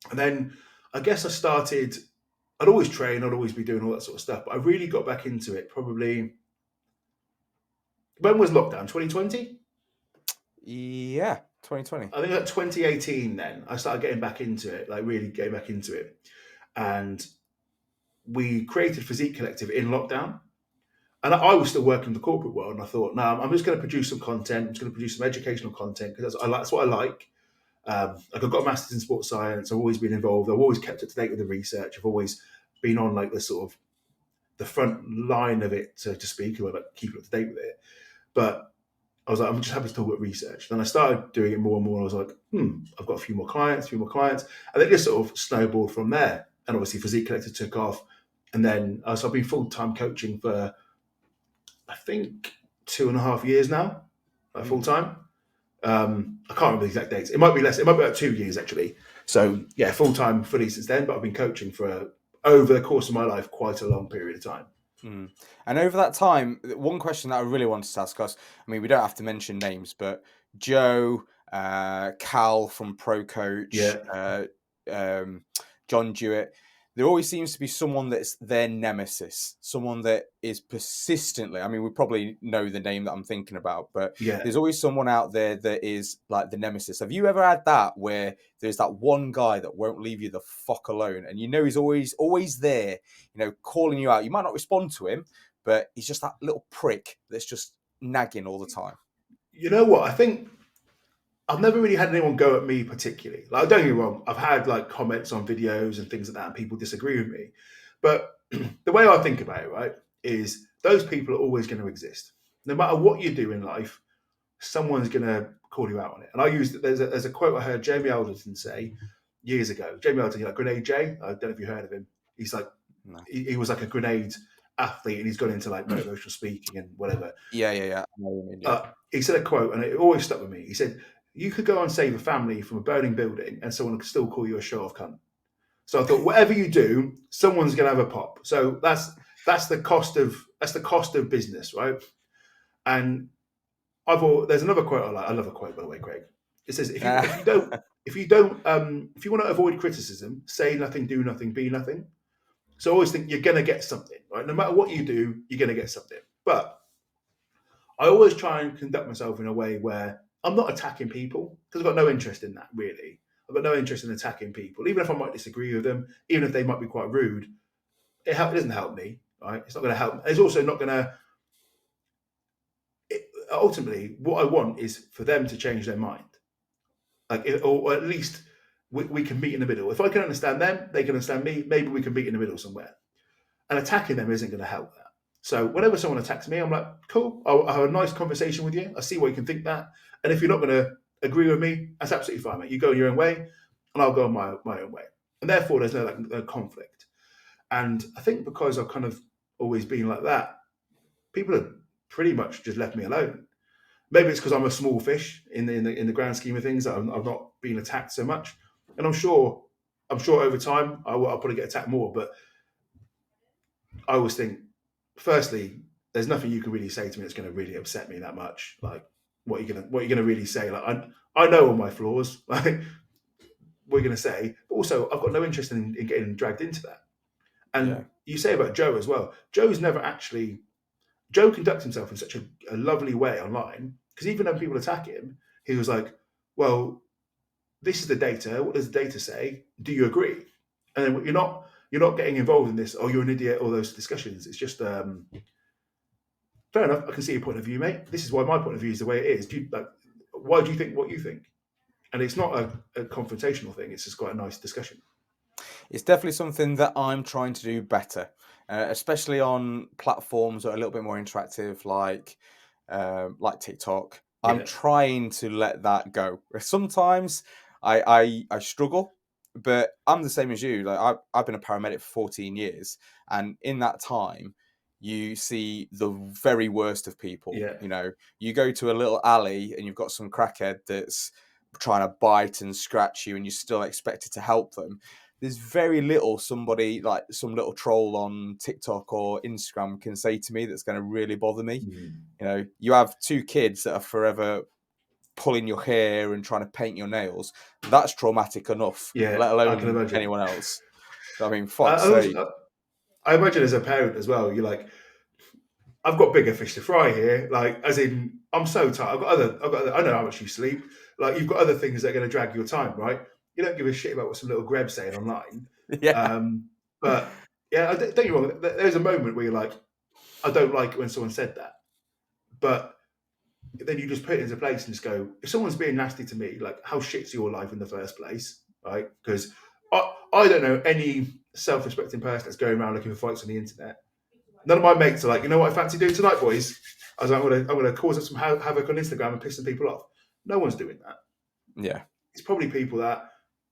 and then I guess I'd always train, I'd always be doing all that sort of stuff, but I really got back into it probably, when was lockdown? 2020? Yeah, 2020. I think like 2018 then I started getting back into it, like really getting back into it. And we created Physique Collective in lockdown. And I was still working in the corporate world, and I thought, no, I'm just going to produce some content. I'm just going to produce some educational content because that's what I like. Like, I've got a master's in sports science. I've always been involved. I've always kept up to date with the research. I've always been on like the sort of the front line of it, so to speak, or like keep up to date with it. But I was like, I'm just happy to talk about research. Then I started doing it more and more. I was like, I've got a few more clients. And it just sort of snowballed from there. And obviously Physique Collective took off. And then so I've been full-time coaching for, I think, 2.5 years now, like full-time. I can't remember the exact dates. It might be less. It might be about 2 years, actually. So, yeah, full-time fully since then. But I've been coaching for, over the course of my life, quite a long period of time. Mm. And over that time, one question that I really wanted to ask, because I mean, we don't have to mention names, but Joe, Cal from Pro Coach, Yeah, um, John Jewett, there always seems to be someone that's their nemesis, someone that is persistently. I mean, we probably know the name that I'm thinking about, but yeah. there's always someone out there that is like the nemesis. Have you ever had that where there's that one guy that won't leave you the fuck alone, and you know he's always there, calling you out? You might not respond to him, but he's just that little prick that's just nagging all the time. You know what? I think I've never really had anyone go at me particularly. Like, don't get me wrong, I've had like comments on videos and things like that, and people disagree with me. But the way I think about it, right, is those people are always going to exist. No matter what you do in life, someone's going to call you out on it. And I used there's a quote I heard Jamie Alderton say years ago. Jamie Alderton, like Grenade J. I don't know if you heard of him. He's like No. he was like a grenade athlete, and he's gone into like motivational speaking and whatever. Yeah. I know what you mean, yeah. He said a quote, and it always stuck with me. He said, "You could go and save a family from a burning building, and someone could still call you a show-off cunt." So I thought, whatever you do, someone's going to have a pop. So that's the cost of business, right? And there's another quote I like. I love a quote, by the way, Craig. It says, if you want to avoid criticism, say nothing, do nothing, be nothing. So I always think you're going to get something, right? No matter what you do, you're going to get something. But I always try and conduct myself in a way where I'm not attacking people, because I've got no interest in that, really. I've got no interest in attacking people, even if I might disagree with them, even if they might be quite rude. It doesn't help me, right? It's not going to help. It's also not going to. Ultimately, what I want is for them to change their mind, or at least we can meet in the middle. If I can understand them, they can understand me. Maybe we can meet in the middle somewhere. And attacking them isn't going to help that. So whenever someone attacks me, I'm like, cool, I'll have a nice conversation with you. I see why you can think that. And if you're not going to agree with me, that's absolutely fine, mate. You go your own way, and I'll go my own way. And therefore, there's no conflict. And I think because I've kind of always been like that, people have pretty much just left me alone. Maybe it's because I'm a small fish in the grand scheme of things that I've not been attacked so much. And I'm sure over time I'll probably get attacked more. But I always think, firstly, there's nothing you can really say to me that's going to really upset me that much. Like, what you're gonna really say? Like, I know all my flaws. Like, we're going to say, but also I've got no interest in getting dragged into that. And you say about Joe as well. Joe conducts himself in such a lovely way online, because even when people attack him, he was like, well, this is the data. What does the data say? Do you agree? And then you're not getting involved in this, you're an idiot, all those discussions. It's just fair enough. I can see your point of view, mate. This is why my point of view is the way it is. Why do you think what you think? And it's not a confrontational thing. It's just quite a nice discussion. It's definitely something that I'm trying to do better, especially on platforms that are a little bit more interactive, like TikTok. Yeah. I'm trying to let that go. Sometimes I struggle, but I'm the same as you. Like, I've been a paramedic for 14 years, and in that time, you see the very worst of people. Yeah. You go to a little alley and you've got some crackhead that's trying to bite and scratch you, and you're still expected to help them. There's very little somebody, like some little troll on TikTok or Instagram, can say to me that's going to really bother me. Mm. You have two kids that are forever pulling your hair and trying to paint your nails. That's traumatic enough, Yeah, let I can alone imagine. anyone else. I mean, fuck's sake. I imagine as a parent as well, you're like, I've got bigger fish to fry here. Like, as in, I'm so tired. I've got other. I know how much you sleep. Like, you've got other things that are going to drag your time, right? You don't give a shit about what some little Greb's saying online. Yeah. But yeah, don't get me wrong. There's a moment where you're like, I don't like it when someone said that. But then you just put it into place and just go, if someone's being nasty to me, like, how shit's your life in the first place, right? Because I don't know any self-respecting person that's going around looking for fights on the internet. None of my mates are like, you know what I fancy doing tonight, boys? I was like, I'm gonna cause up some havoc on Instagram and piss some people off. No one's doing that. Yeah. It's probably people that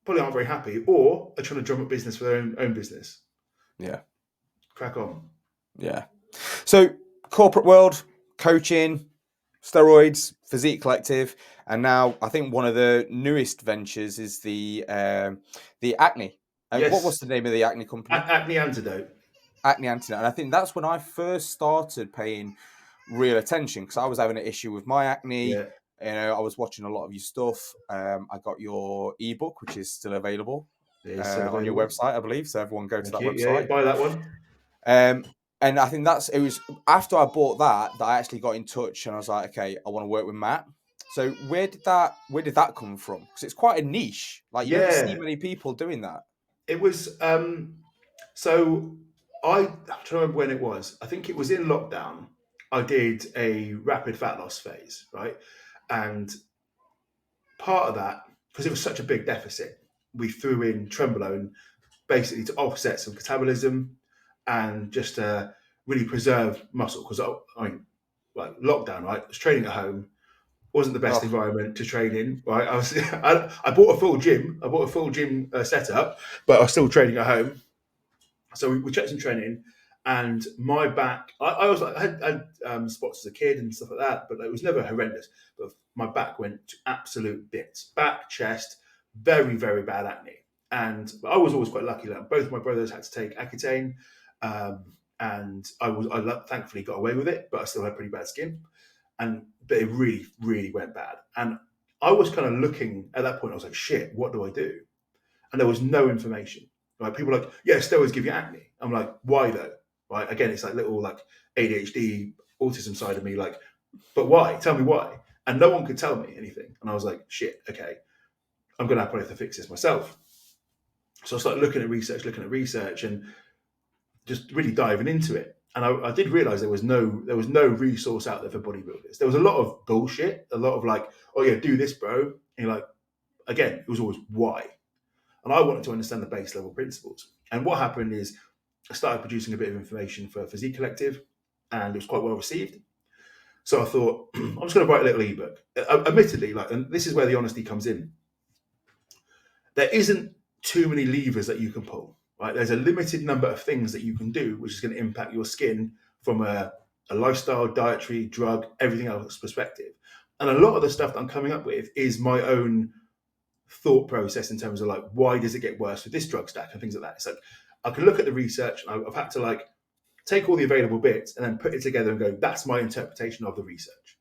probably aren't very happy or are trying to drum up business for their own business. Yeah. Crack on. Yeah. So, corporate world, coaching, steroids, physique collective, and now I think one of the newest ventures is the ACNE. Yes. What was the name of the ACNE company? ACNE Antidote. acne antidote. And I think that's when I first started paying real attention, because I was having an issue with my acne. Yeah, You know, I was watching a lot of your stuff. I got your ebook, which is still available it is still on your available. website, I believe. So everyone go to Thank that you. Yeah, website. buy that one. Um, and I think it was after I bought that I actually got in touch, and I was like, okay, I want to work with Matt. So where did that come from? Because it's quite a niche. Like, you don't see Yeah, many people doing that. it was. So I'm trying to remember when it was. I think it was in lockdown. I did a rapid fat loss phase, right? And part of that, because it was such a big deficit, we threw in Trembolone basically to offset some catabolism and just to really preserve muscle. Because I mean, like lockdown, right? I was training at home, wasn't the best Oh, environment to train in. Right, I bought a full gym. I bought a full gym setup, but I was still training at home. So we checked some training, and my back. I was like, I had spots as a kid and stuff like that, but it was never horrendous. But my back went to absolute bits. Back, chest, very very bad acne. And I was always quite lucky that both my brothers had to take Accutane, and I thankfully got away with it, but I still had pretty bad skin, but it really really went bad. And I was kind of looking at that point. I was like, shit, what do I do? And there was no information. Right? People were like, yeah, steroids give you acne. I'm like, why though? Right? Again, it's like little like ADHD, autism side of me, like, but why? Tell me why. And no one could tell me anything. And I was like, shit, okay, I'm gonna have to fix this myself. So I started looking at research, and just really diving into it. And I did realize there was no resource out there for bodybuilders. There was a lot of bullshit, a lot of like, oh yeah, do this, bro. And you're like, again, it was always why. And I wanted to understand the base level principles. And what happened is I started producing a bit of information for Physique Collective, and it was quite well received. So I thought, I'm just going to write a little ebook. Admittedly, like, and this is where the honesty comes in. There isn't too many levers that you can pull. Right? There's a limited number of things that you can do, which is going to impact your skin from a lifestyle, dietary, drug, everything else perspective. And a lot of the stuff that I'm coming up with is my own thought process in terms of like, why does it get worse with this drug stack and things like that. It's like I can look at the research, and I've had to like take all the available bits and then put it together and go, that's my interpretation of the research.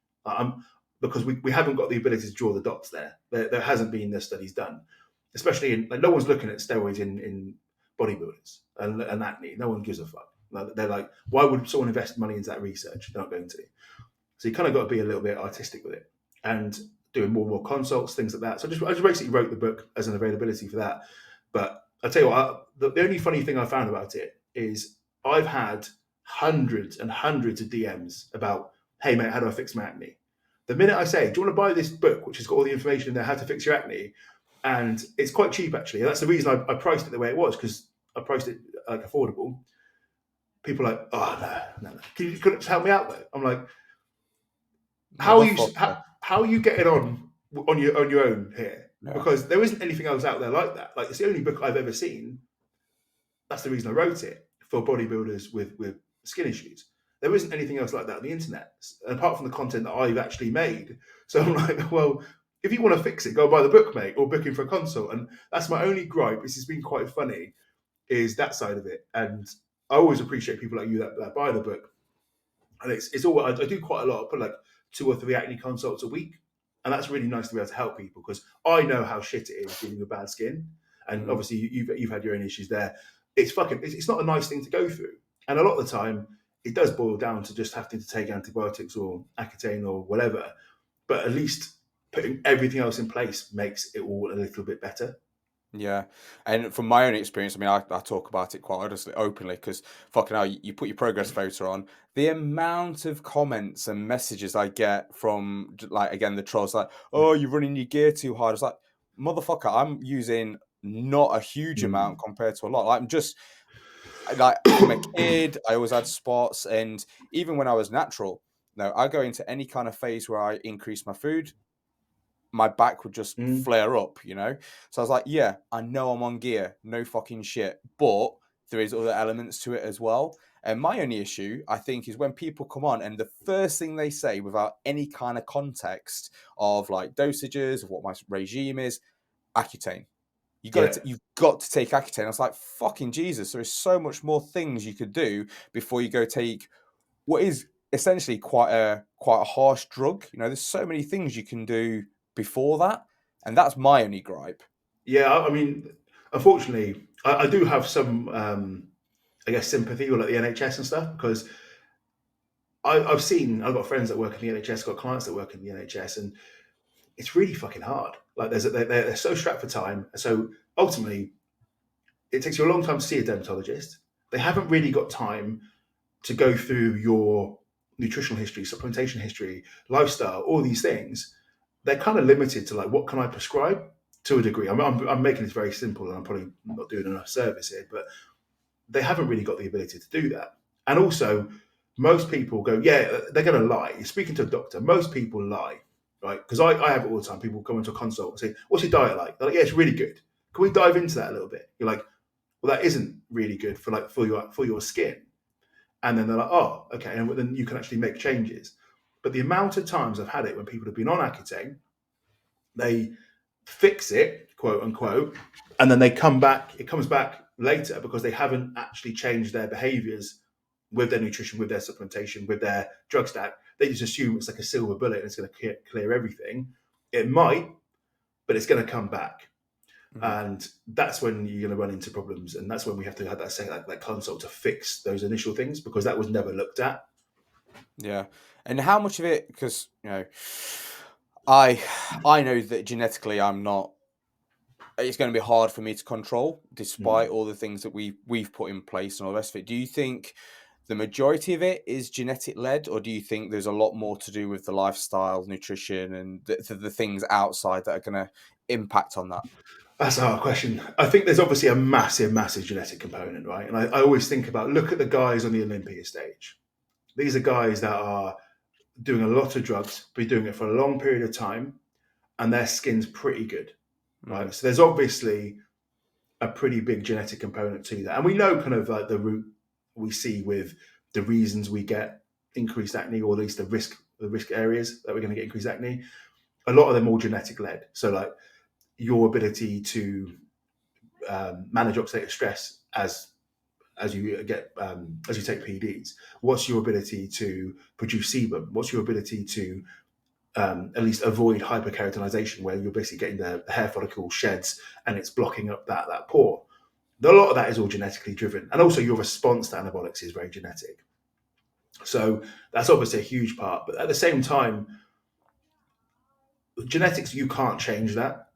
Because we haven't got the ability to draw the dots there. There hasn't been the studies done, especially in like no one's looking at steroids in bodybuilders and acne. No one gives a fuck. Like, they're like, why would someone invest money into that research? They're not going to. So you kind of got to be a little bit artistic with it and doing more and more consults, things like that. So I just basically wrote the book as an availability for that. But I tell you what, the only funny thing I found about it is I've had hundreds and hundreds of DMs about, hey mate, how do I fix my acne? The minute I say, do you want to buy this book, which has got all the information in there, how to fix your acne? And it's quite cheap actually. And that's the reason I priced it the way it was, because I priced it like affordable. People are like, oh no. Can you just help me out though? I'm like, how motherfucker. are you getting on your own here? Yeah. Because there isn't anything else out there like that. Like, it's the only book I've ever seen. That's the reason I wrote it, for bodybuilders with skin issues. There isn't anything else like that on the internet, apart from the content that I've actually made. So I'm like, well, if you want to fix it, go buy the book, mate, or book in for a consult. And that's my only gripe. This has been quite funny, is that side of it. And I always appreciate people like you that buy the book. And it's all I do quite a lot. I put like 2 or 3 acne consults a week, and that's really nice to be able to help people, because I know how shit it is dealing with bad skin, and obviously you've had your own issues there. It's not a nice thing to go through, and a lot of the time it does boil down to just having to take antibiotics or Accutane or whatever. But at least putting everything else in place makes it all a little bit better. Yeah, and from my own experience, I mean, I talk about it quite honestly, openly, because fucking hell, you put your progress photo on, the amount of comments and messages I get from, like, again, the trolls, like, oh, you're running your gear too hard. It's like, motherfucker, I'm using not a huge amount compared to a lot. Like, I'm just, like, from a kid, I always had spots, and even when I was natural, no, I go into any kind of phase where I increase my food, my back would just Mm. flare up, you know? So I was like, yeah, I know I'm on gear, no fucking shit. But there is other elements to it as well. And my only issue, I think, is when people come on and the first thing they say, without any kind of context of like dosages, of what my regime is, Accutane. Yeah. you've got to take Accutane. I was like, fucking Jesus, there is so much more things you could do before you go take what is essentially quite a harsh drug. You know, there's so many things you can do before that, and that's my only gripe. Yeah, I mean, unfortunately, I do have some, I guess, sympathy with like the NHS and stuff because I've got friends that work in the NHS, got clients that work in the NHS, and it's really fucking hard. Like, they're so strapped for time, so ultimately, it takes you a long time to see a dermatologist. They haven't really got time to go through your nutritional history, supplementation history, lifestyle, all these things. They're kind of limited to like, what can I prescribe to a degree? I'm making this very simple, and I'm probably not doing enough service here, but they haven't really got the ability to do that. And also, most people go, yeah, they're going to lie. You're speaking to a doctor. Most people lie, right? Because I have it all the time. People come into a consult and say, "What's your diet like?" They're like, "Yeah, it's really good." Can we dive into that a little bit? You're like, "Well, that isn't really good for your skin." And then they're like, "Oh, okay." And then you can actually make changes. But the amount of times I've had it when people have been on Accutane, they fix it, quote unquote, and then they come back. It comes back later because they haven't actually changed their behaviors with their nutrition, with their supplementation, with their drug stack. They just assume it's like a silver bullet and it's going to clear everything. It might, but it's going to come back. And that's when you're going to run into problems, and that's when we have to have that consult to fix those initial things because that was never looked at. Yeah, and how much of it? Because you know, I know that genetically I'm not. It's going to be hard for me to control, despite all the things that we've put in place and all the rest of it. Do you think the majority of it is genetic led, or do you think there's a lot more to do with the lifestyle, nutrition, and the things outside that are going to impact on that? That's a hard question. I think there's obviously a massive, massive genetic component, right? And I always think about, look at the guys on the Olympia stage. These are guys that are doing a lot of drugs, been doing it for a long period of time, and their skin's pretty good, right? So there's obviously a pretty big genetic component to that. And we know kind of like the root we see with the reasons we get increased acne, or at least the risk areas that we're going to get increased acne. A lot of them all genetic led. So like your ability to manage oxidative stress as you get as you take P.E.Ds. What's your ability to produce sebum? What's your ability to at least avoid hyperkeratinization, where you're basically getting the hair follicle sheds and it's blocking up that pore? A lot of that is all genetically driven, and also your response to anabolics is very genetic. So that's obviously a huge part. But at the same time, genetics, you can't change that,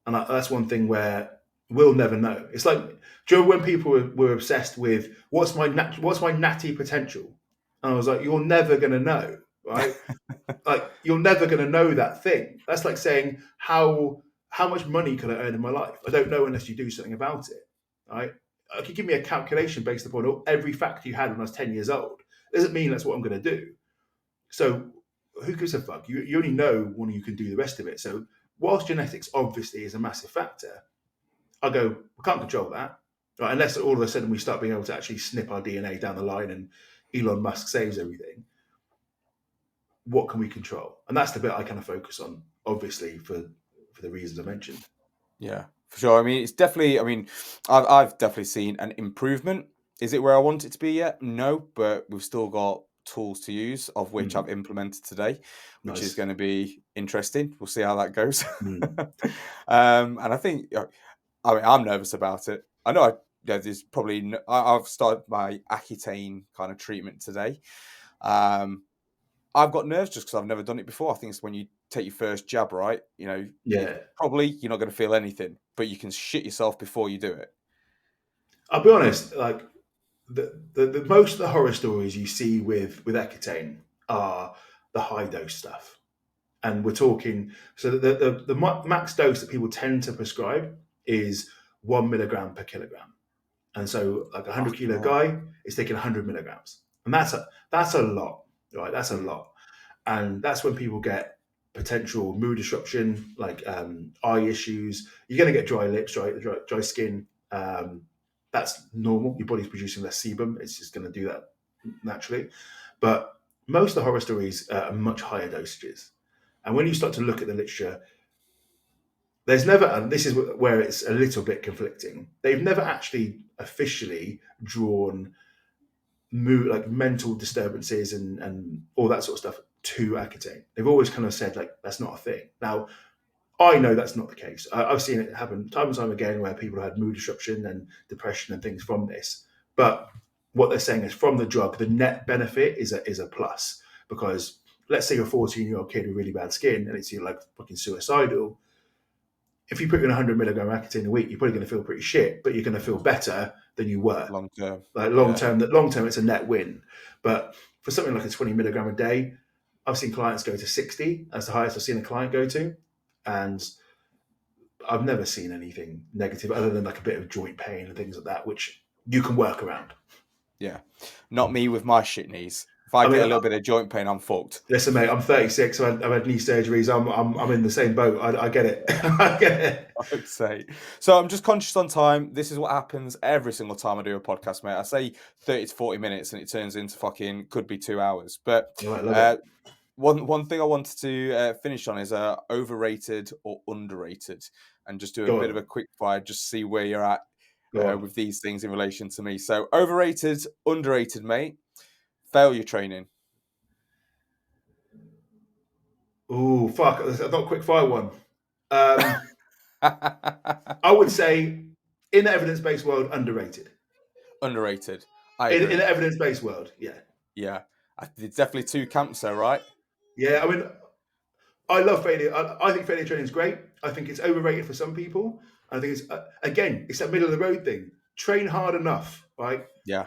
and that's one thing where we'll never know. It's like, do you remember when people were obsessed with what's my natty potential? And I was like, you're never going to know, right? Like, you're never going to know that thing. That's like saying, how much money can I earn in my life? I don't know unless you do something about it, right? If you give me a calculation based upon every fact you had when I was 10 years old, it doesn't mean that's what I'm going to do. So who gives a fuck? You only know when you can do the rest of it. So whilst genetics obviously is a massive factor, I go, we can't control that, right? Unless all of a sudden we start being able to actually snip our DNA down the line and Elon Musk saves everything. What can we control? And that's the bit I kind of focus on, obviously, for the reasons I mentioned. Yeah, for sure. I mean, it's definitely. I mean, I've definitely seen an improvement. Is it where I want it to be yet? No, but we've still got tools to use, of which I've implemented today, which is going to be interesting. We'll see how that goes. And I think, I mean, I'm nervous about it. I know there's probably. I've started my Accutane kind of treatment today. I've got nerves just because I've never done it before. I think it's when you take your first jab, right? You know, Yeah. probably you're not going to feel anything, but you can shit yourself before you do it. I'll be honest, like the most of the horror stories you see with Accutane are the high dose stuff. And we're talking, so the max dose that people tend to prescribe is 1 milligram per kilogram. And so like a 100 kilo guy is taking 100 milligrams. And that's a lot, right? That's a lot. And that's when people get potential mood disruption, like eye issues. You're going to get dry lips, right? Dry skin. That's normal. Your body's producing less sebum. It's just going to do that naturally. But most of the horror stories are much higher dosages. And when you start to look at the literature, there's never, and this is where it's a little bit conflicting. They've never actually officially drawn like mental disturbances and all that sort of stuff to Accutane. They've always kind of said like that's not a thing. Now, I know that's not the case. I've seen it happen time and time again where people had mood disruption and depression and things from this. But what they're saying is from the drug, the net benefit is a plus, because let's say you're a 14-year-old kid with really bad skin and it's like fucking suicidal. If you put in 100 milligram Accutane a week, you're probably going to feel pretty shit, but you're going to feel better than you were. Long term. Like long term, it's a net win. But for something like a 20 milligram a day, I've seen clients go to 60. That's the highest I've seen a client go to. And I've never seen anything negative other than like a bit of joint pain and things like that, which you can work around. Yeah. Not me with my shit knees. If I get a little bit of joint pain, I'm fucked. Listen, mate, I'm 36. So I've had knee surgeries. I'm in the same boat. I get it. I get it. I'd say. So I'm just conscious on time. This is what happens every single time I do a podcast, mate. I say 30 to 40 minutes and it turns into fucking could be 2 hours. But one thing I wanted to finish on is overrated or underrated, and just do a bit of a quick fire, just see where you're at with these things in relation to me. So overrated, underrated, mate. Failure training. Oh, fuck. I've got a quick fire one. I would say in the evidence-based world, underrated. Underrated. In the evidence-based world, yeah. Yeah. It's definitely two camps there, right? Yeah, I mean, I love failure. I think failure training is great. I think it's overrated for some people. I think it's, again, it's that middle of the road thing. Train hard enough, right? Yeah.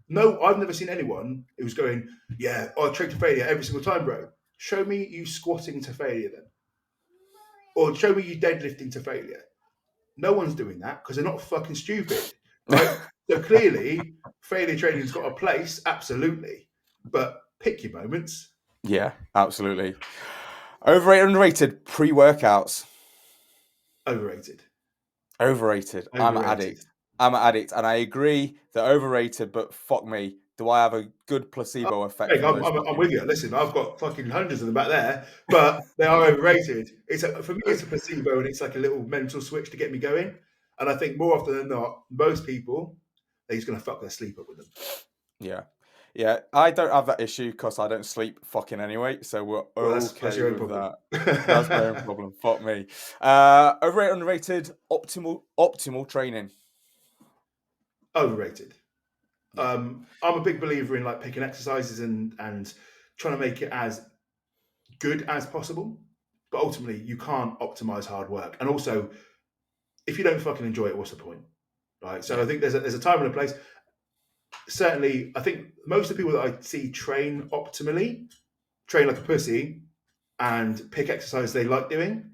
I've never seen anyone who's going, yeah, I train to failure every single time, bro. Show me you squatting to failure then. Or show me you deadlifting to failure. No one's doing that because they're not fucking stupid, right? So clearly, failure training's got a place, absolutely. But pick your moments. Yeah, absolutely. Overrated, underrated, pre-workouts. Overrated. I'm an addict. And I agree they're overrated, but fuck me. Do I have a good placebo effect? I'm with you. Listen, I've got fucking hundreds of them back there, but they are overrated. For me, it's a placebo, and it's like a little mental switch to get me going. And I think more often than not, most people, they're just going to fuck their sleep up with them. Yeah. Yeah, I don't have that issue because I don't sleep fucking anyway, so we're that's your own problem. That. That's my own problem. Fuck me. Overrated, underrated, optimal training. Overrated. I'm a big believer in like picking exercises and trying to make it as good as possible, but ultimately you can't optimize hard work. And also, if you don't fucking enjoy it, what's the point, right? So I think there's a time and a place. Certainly, I think most of the people that I see train optimally train like a pussy and pick exercise they like doing.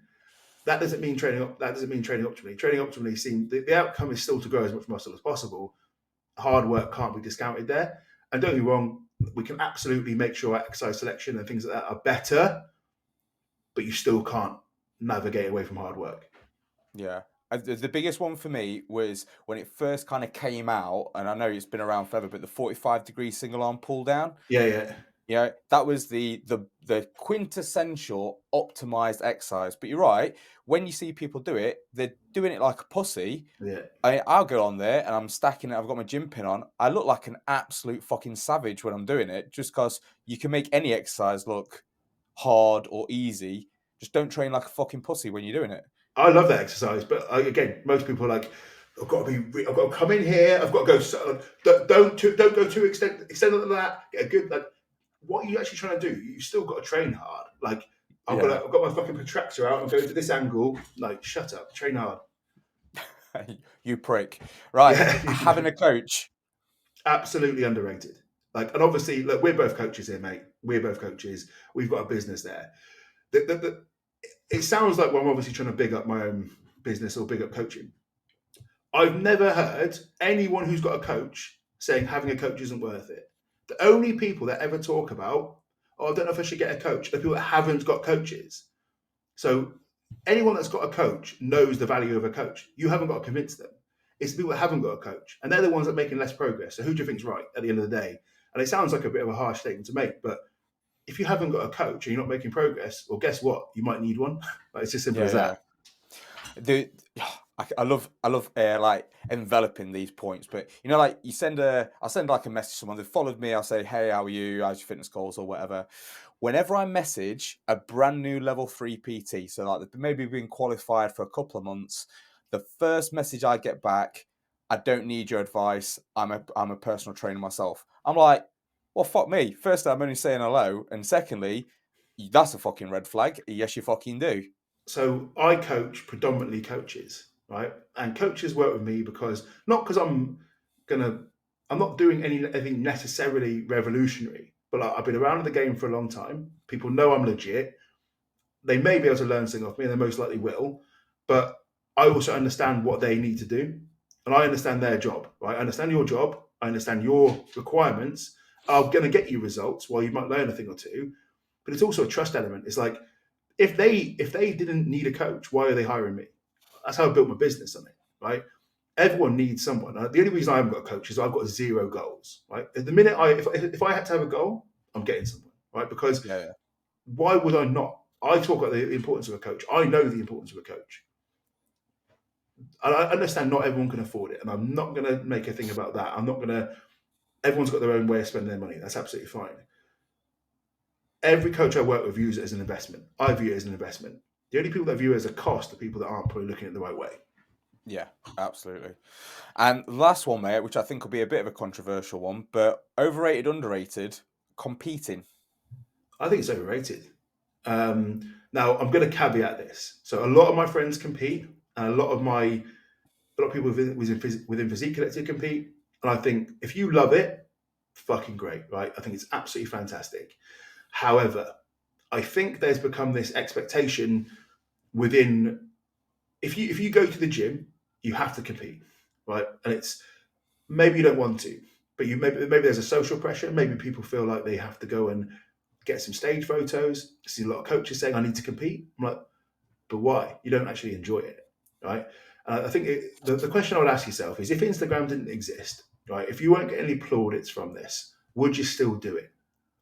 That doesn't mean training optimally. Training optimally the outcome is still to grow as much muscle as possible. Hard work can't be discounted there. And don't get me wrong, we can absolutely make sure exercise selection and things like that are better, but you still can't navigate away from hard work. Yeah. The biggest one for me was when it first kind of came out, and I know it's been around forever, but the 45-degree single arm pull down. Yeah. Yeah, that was the quintessential optimized exercise. But you're right, when you see people do it, they're doing it like a pussy. Yeah. I'll go on there and I'm stacking it. I've got my gym pin on. I look like an absolute fucking savage when I'm doing it, just because you can make any exercise look hard or easy. Just don't train like a fucking pussy when you're doing it. I love that exercise, but again, most people are like, I've got to come in here. I've got to go. Don't go too extended like that. Get a good like. What are you actually trying to do? You still got to train hard. Like I've got my fucking protractor out. I'm going to this angle. Like shut up. Train hard. You prick. Right. Having a coach. Absolutely underrated. Like, and obviously, look, we're both coaches here, mate. We're both coaches. We've got a business there. It sounds like I'm obviously trying to big up my own business or big up coaching. I've never heard anyone who's got a coach saying having a coach isn't worth it. The only people that ever talk about, I don't know if I should get a coach, are people that haven't got coaches. So anyone that's got a coach knows the value of a coach. You haven't got to convince them. It's the people that haven't got a coach. And they're the ones that are making less progress. So who do you think's right at the end of the day? And it sounds like a bit of a harsh statement to make, but if you haven't got a coach and you're not making progress, well, guess what? You might need one. Like, it's as simple as that. the I love like enveloping these points, but you know, like I send like a message to someone that followed me. I'll say, hey, how are you? How's your fitness goals or whatever. Whenever I message a brand new level 3 PT, so like they've maybe been qualified for a couple of months, the first message I get back, I don't need your advice. I'm a personal trainer myself. I'm like, well, fuck me. First, I'm only saying hello, and secondly, that's a fucking red flag. Yes, you fucking do. So I coach predominantly coaches, right? And coaches work with me because not because I'm not doing anything necessarily revolutionary, but like, I've been around the game for a long time. People know I'm legit. They may be able to learn something off me, and they most likely will. But I also understand what they need to do, and I understand their job. Right? I understand your job. I understand your requirements. I'm going to get you results while you might learn a thing or two. But it's also a trust element. It's like if they didn't need a coach, why are they hiring me? That's how I built my business on it, right? Everyone needs someone. The only reason I haven't got a coach is I've got zero goals, right? At the minute, if I had to have a goal, I'm getting someone, right? Because Yeah. why would I not? I talk about the importance of a coach. I know the importance of a coach. And I understand not everyone can afford it, and I'm not going to make a thing about that. I'm not going to. Everyone's got their own way of spending their money. That's absolutely fine. Every coach I work with views it as an investment. I view it as an investment. The only people that view it as a cost are people that aren't probably looking at it the right way. Yeah, absolutely. And the last one, mate, which I think will be a bit of a controversial one, but overrated, underrated, competing. I think it's overrated. Now, I'm going to caveat this. So, a lot of my friends compete, and a lot of people within Physique Collective compete. And I think if you love it, fucking great, right? I think it's absolutely fantastic. However, I think there's become this expectation within. If you go to the gym, you have to compete, right? And it's maybe you don't want to, but maybe there's a social pressure. Maybe people feel like they have to go and get some stage photos. I see a lot of coaches saying, "I need to compete." I'm like, but why? You don't actually enjoy it, right? I think the question I would ask yourself is, if Instagram didn't exist, right? If you weren't getting any plaudits from this, would you still do it?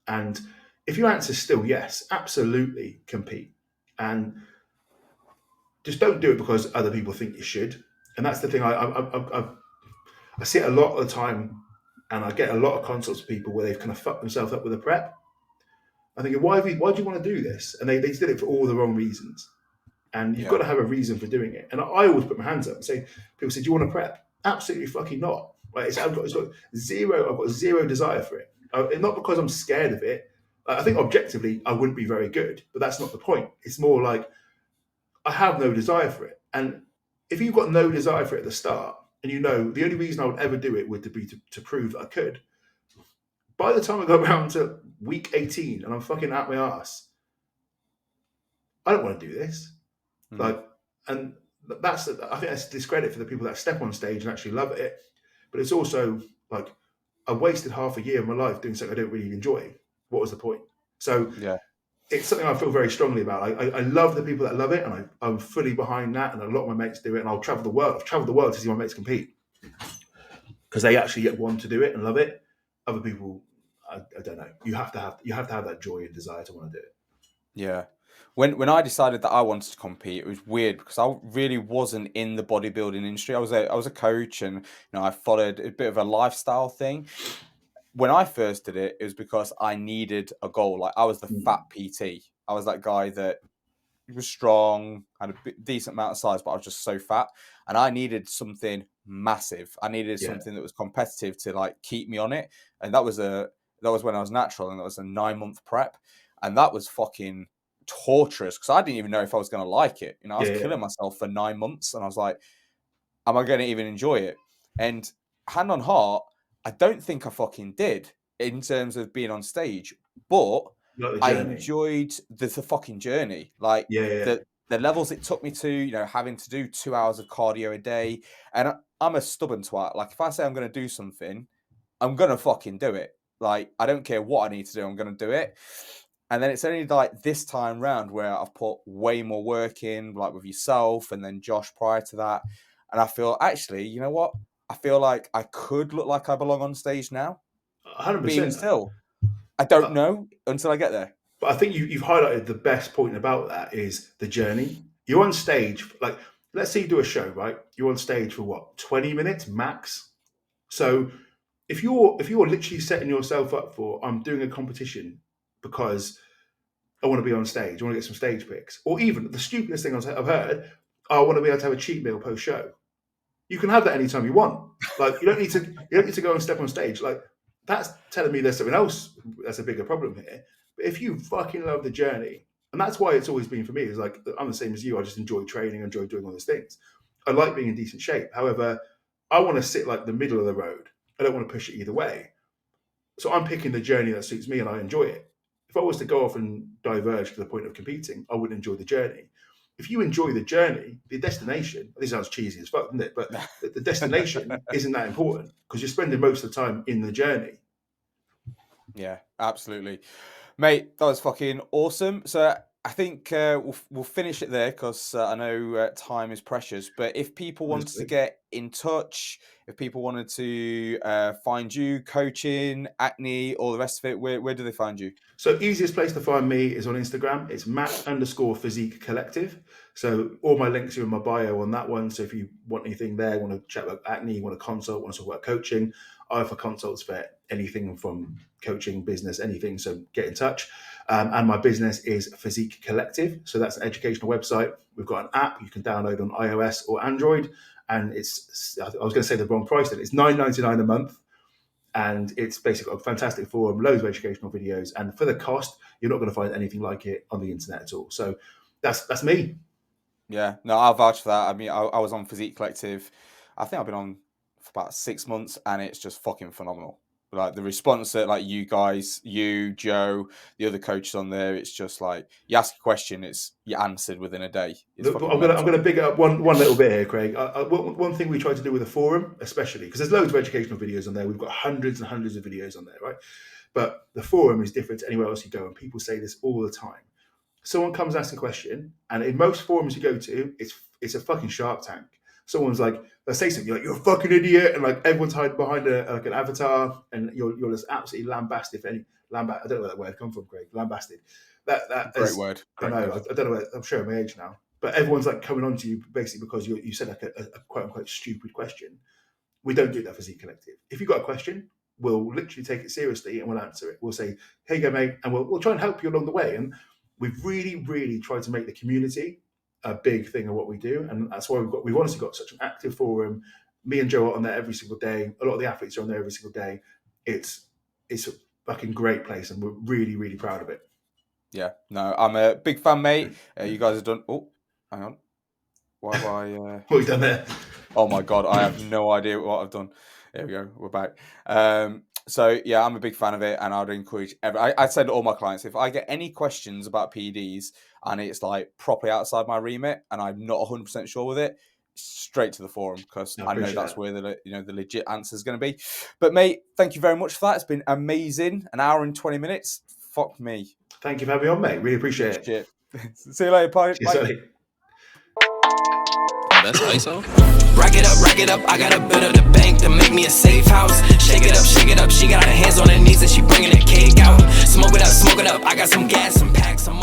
And if your answer is still yes, absolutely compete, and just don't do it because other people think you should. And that's the thing. I see it a lot of the time, and I get a lot of consults with people where they've kind of fucked themselves up with a prep. I think, why do you want to do this? And they did it for all the wrong reasons. And you've got to have a reason for doing it. And I always put my hands up and say, people say, "Do you want to prep?" Absolutely fucking not. Right? I've got zero desire for it. Not because I'm scared of it. I think objectively I wouldn't be very good, but that's not the point. It's more like I have no desire for it. And if you've got no desire for it at the start, and you know the only reason I would ever do it would be to prove that I could, by the time I go around to week 18 and I'm fucking out my ass, I don't want to do this. Mm. Like, and I think that's a discredit for the people that step on stage and actually love it. But it's also like I wasted half a year of my life doing something I don't really enjoy. What was the point? So Yeah. it's something I feel very strongly about. I love the people that love it, and I'm fully behind that. And a lot of my mates do it, and I'll travel the world. I've traveled the world to see my mates compete because they actually want to do it and love it. Other people, I don't know. You have to have that joy and desire to want to do it. Yeah. When I decided that I wanted to compete, it was weird because I really wasn't in the bodybuilding industry. I was a coach, and I followed a bit of a lifestyle thing. When I first did it, it was because I needed a goal. Like I was the fat PT. I was that guy that was strong, had a decent amount of size, but I was just so fat, and I needed something massive. I needed something that was competitive to like keep me on it, and that was when I was natural, and that was a 9-month prep, and that was fucking torturous because I didn't even know if I was going to like it. I was killing myself for 9 months, and I was like, am I going to even enjoy it? And hand on heart, I don't think I fucking did in terms of being on stage, but I enjoyed the fucking journey. Like the levels it took me to, having to do 2 hours of cardio a day. And I'm a stubborn twat. Like if I say I'm going to do something, I'm going to fucking do it. Like I don't care what I need to do, I'm going to do it. And then it's only like this time round where I've put way more work in, like with yourself and then Josh prior to that. And I feel actually, you know what? I feel like I could look like I belong on stage now. 100%. But even still, I don't know until I get there. But I think you've highlighted the best point about that is the journey. You're on stage, like let's say you do a show, right? You're on stage for what, 20 minutes max? So if you're literally setting yourself up for, I'm doing a competition because I want to be on stage, I want to get some stage pics, or even the stupidest thing I've heard, I want to be able to have a cheat meal post show. You can have that anytime you want. Like you don't need to go and step on stage. Like that's telling me there's something else that's a bigger problem here. But if you fucking love the journey, and that's why it's always been for me, is like I'm the same as you. I just enjoy training, I enjoy doing all those things. I like being in decent shape. However, I want to sit like the middle of the road. I don't want to push it either way. So I'm picking the journey that suits me and I enjoy it. If I was to go off and diverge to the point of competing, I wouldn't enjoy the journey. If you enjoy the journey, the destination, this sounds cheesy as fuck, doesn't it? But the destination isn't that important because you're spending most of the time in the journey. Yeah, absolutely. Mate, that was fucking awesome. So I think we'll finish it there because I know time is precious. But if people wanted to get in touch, if people wanted to find you, coaching, acne, all the rest of it, where do they find you? So easiest place to find me is on Instagram. It's Matt_Physique Collective. So all my links are in my bio on that one. So if you want anything there, want to chat about acne, want to consult, want to talk about coaching, I offer consults for anything from coaching, business, anything. So get in touch. And my business is Physique Collective. So that's an educational website. We've got an app you can download on iOS or Android. And it's, I was going to say the wrong price then. It's $9.99 a month. And it's basically a fantastic forum, loads of educational videos. And for the cost, you're not going to find anything like it on the internet at all. So that's me. Yeah, no, I'll vouch for that. I mean, I was on Physique Collective. I think I've been on for about 6 months, and it's just fucking phenomenal. Like the response that like you guys, you, Joe, the other coaches on there, it's just like you ask a question, you're answered within a day. I'm gonna big up one little bit here, Craig. One thing we try to do with the forum, especially because there's loads of educational videos on there. We've got hundreds and hundreds of videos on there, right? But the forum is different to anywhere else you go, and people say this all the time. Someone comes and asks a question, and in most forums you go to, it's a fucking Shark Tank. Someone's like, they'll say something, you're like, you're a fucking idiot, and like everyone's hiding behind like an avatar, and you're just absolutely lambasted. I don't know where that word come from, Craig. Lambasted. That great word. Great word. I don't know. I'm showing my age now, but everyone's like coming on to you basically because you said like a quote unquote stupid question. We don't do that for Physique Collective. If you've got a question, we'll literally take it seriously and we'll answer it. We'll say, "Hey, you go, mate," and we'll try and help you along the way. And we've really, really tried to make the community a big thing of what we do, and that's why we've honestly got such an active forum. Me and Joe are on there every single day. A lot of the athletes are on there every single day. It's a fucking great place, and we're really, really proud of it. Yeah, no, I'm a big fan, mate. You guys have done. Oh, hang on. Why have I? What have you done there? Oh my god, I have no idea what I've done. There we go. We're back. So yeah, I'm a big fan of it, and I'd encourage. I said to all my clients, if I get any questions about P.E.Ds and it's like properly outside my remit, and I'm not 100% sure with it, straight to the forum because I know that's where the legit answer is going to be. But mate, thank you very much for that. It's been amazing. An hour and 20 minutes. Fuck me. Thank you for having me on, mate. Really appreciate it. Shit. See you later, bye. That's ISO. Rack it up, I got a bit of the bank to make me a safe house. Shake it up, she got her hands on her knees and she bringing the cake out. Smoke it up, I got some gas, some packs, some